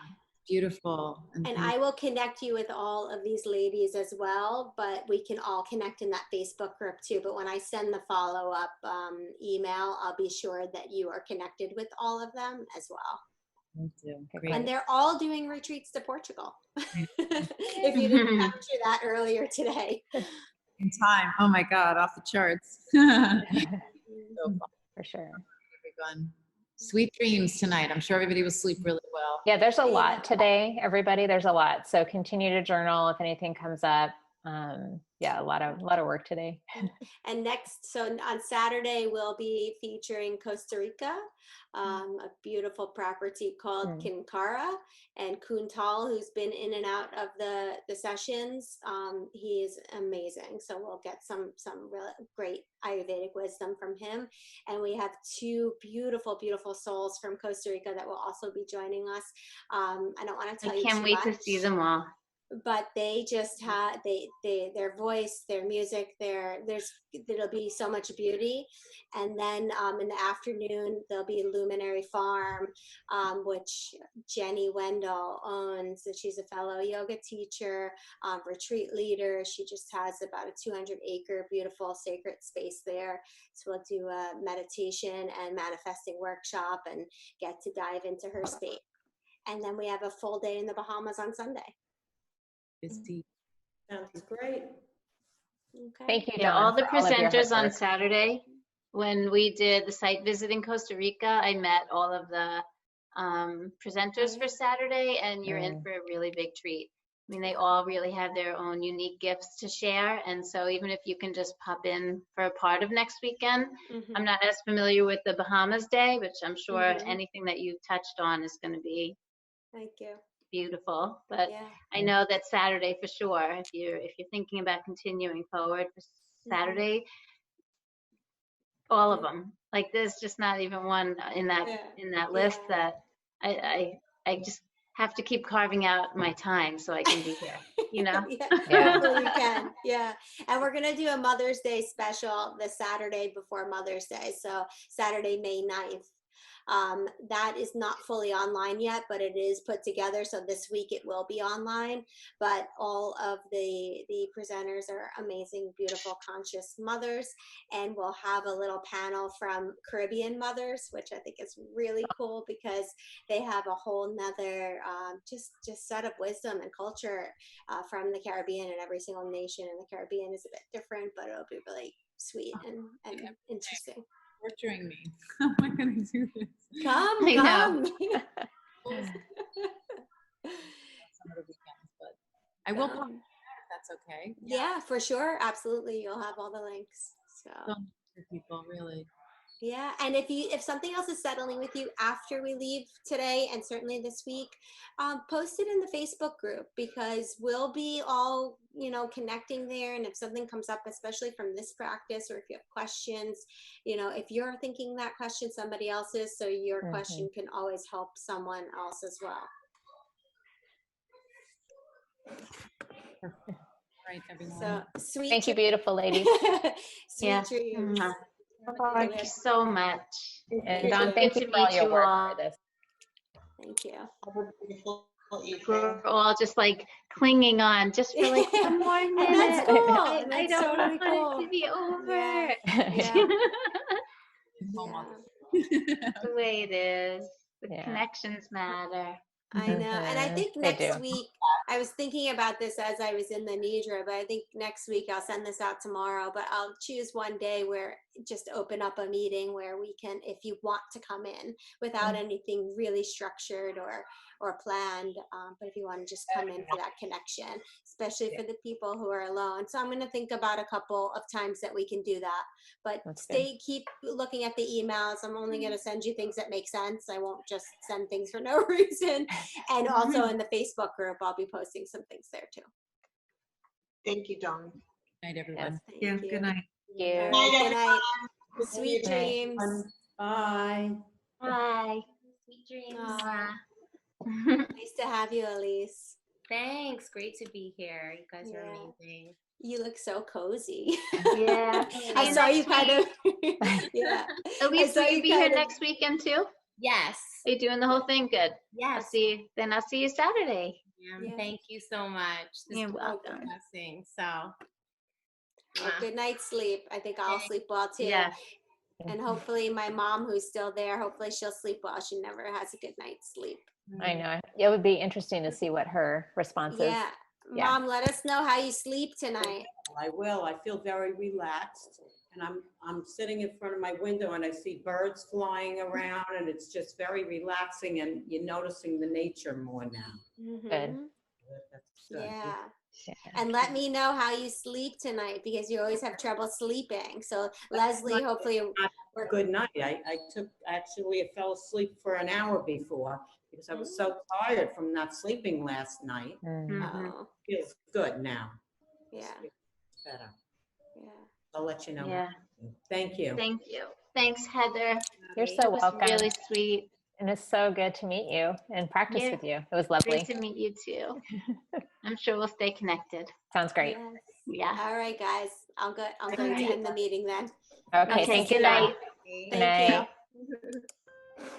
beautiful.
And I will connect you with all of these ladies as well, but we can all connect in that Facebook group too. But when I send the follow-up email, I'll be sure that you are connected with all of them as well.
Great.
And they're all doing retreats to Portugal. If you didn't capture that earlier today.
In time. Oh my God, off the charts. So fun.
For sure.
Everyone. Sweet dreams tonight. I'm sure everybody will sleep really well.
Yeah, there's a lot today, everybody. There's a lot. So continue to journal if anything comes up. Yeah, a lot of work today.
And so on Saturday, we'll be featuring Costa Rica, a beautiful property called Kinkara, and Kuntal, who's been in and out of the sessions. He is amazing. So we'll get some really great Ayurvedic wisdom from him. And we have 2 beautiful, beautiful souls from Costa Rica that will also be joining us. I don't want to tell you too much.
I can't wait to see them all.
But they just had their voice, their music, there'll be so much beauty. And then in the afternoon there'll be Luminary Farm, which Jenny Wendell owns. She's a fellow yoga teacher, retreat leader. She just has about a 200-acre beautiful sacred space there. So we'll do a meditation and manifesting workshop and get to dive into her space. And then we have a full day in the Bahamas on Sunday.
Sounds great.
Okay.
Thank you,
Yeah,
Dawn,
all the
for all of your
presenters
hard
on
work.
Saturday, when we did the site visit in Costa Rica, I met all of the presenters for Saturday, and you're in for a really big treat. I mean, they all really have their own unique gifts to share. And so even if you can just pop in for a part of next weekend, I'm not as familiar with the Bahamas Day, which I'm sure anything that you touched on is going to be
Thank you.
beautiful. But
Yeah.
I know that Saturday for sure, if you're thinking about continuing forward for Saturday, all of them. Like there's just not even one in that list that I just have to keep carving out my time so I can be here,
Hopefully you can. Yeah. And we're going to do a Mother's Day special the Saturday before Mother's Day. So Saturday, May 9th. That is not fully online yet, but it is put together. So this week it will be online. But all of the presenters are amazing, beautiful, conscious mothers. And we'll have a little panel from Caribbean mothers, which I think is really cool because they have a whole nother just set of wisdom and culture from the Caribbean, and every single nation in the Caribbean is a bit different, but it'll be really sweet and interesting.
Torturing me. How am I going to do this?
Come.
Some of the weekends, but I will pop in if that's okay.
Yeah, for sure. Absolutely. You'll have all the links. So
So much for people, really.
yeah, and if something else is settling with you after we leave today, and certainly this week, post it in the Facebook group, because we'll be all connecting there. And if something comes up, especially from this practice, or if you have questions, if you're thinking that question, somebody else is, so your question can always help someone else as well.
Right, everyone.
So sweet.
Thank you, beautiful ladies.
Sweet dreams.
Thank you so much.
And Dawn, thank
Good
you
to
for all
meet
your
you
work
all.
for this.
Thank you.
Have a beautiful evening.
We're all just like clinging on just for like one more
And
minute.
that's cool.
I
That's
don't
totally
want it
cool.
to be over.
Yeah. Yeah.
The way it is. The
Yeah.
connections matter.
I know. And I think
They
next
do.
week, I was thinking about this as I was in the Nidra, but I think next week I'll send this out tomorrow, but I'll choose one day where just open up a meeting where we can, if you want to come in without anything really structured or planned, but if you want to just come in for that connection, especially for the people who are alone. So I'm going to think about a couple of times that we can do that, but keep looking at the emails. I'm only going to send you things that make sense. I won't just send things for no reason. And also in the Facebook group, I'll be posting some things there too.
Thank you, Dawn.
Good night, everyone.
Thank
Yeah,
you.
good night.
Thank you.
All right, good night.
Good
Sweet
Good night.
dreams.
Bye.
Bye. Sweet dreams.
Aw. Nice to have you, Elise.
Thanks. Great to be here. You guys are
Yeah.
amazing.
You look so cozy.
Yeah.
I saw you kind of. Yeah.
Elise,
saw
will
you
you be here
kind of-
next weekend too?
Yes.
Are you doing the whole thing? Good. I'll
Yes.
see you Saturday.
Yeah.
Thank you so much. This
You're
is a
welcome.
blessing. So,
Well, good night's sleep. I think I'll sleep well too.
Yeah.
And hopefully my mom, who's still there, hopefully she'll sleep well. She never has a good night's sleep.
I know. It would be interesting to see what her response is.
Yeah.
Yeah.
Mom, let us know how you sleep tonight.
I will. I feel very relaxed, and I'm sitting in front of my window and I see birds flying around, and it's just very relaxing, and you're noticing the nature more now.
Good.
That's good.
Yeah.
Yeah.
And let me know how you sleep tonight, because you always have trouble sleeping. So Leslie, hopefully
Good night. I actually fell asleep for an hour before because I was so tired from not sleeping last night.
Oh,
Feels good now.
yeah.
It's better.
Yeah.
I'll let you know.
Yeah.
Thank you.
Thank you. Thanks, Heather.
You're
That
so
was
welcome.
really sweet.
And it's so good to meet you and practice
Yeah.
with you. It was lovely.
Great to meet you too. I'm sure we'll stay connected.
Sounds great.
Yes.
Yeah.
All right, guys. I'm going to
right.
end the meeting then.
Okay,
Okay,
thank you.
good night.
Good
Thank
night.
you.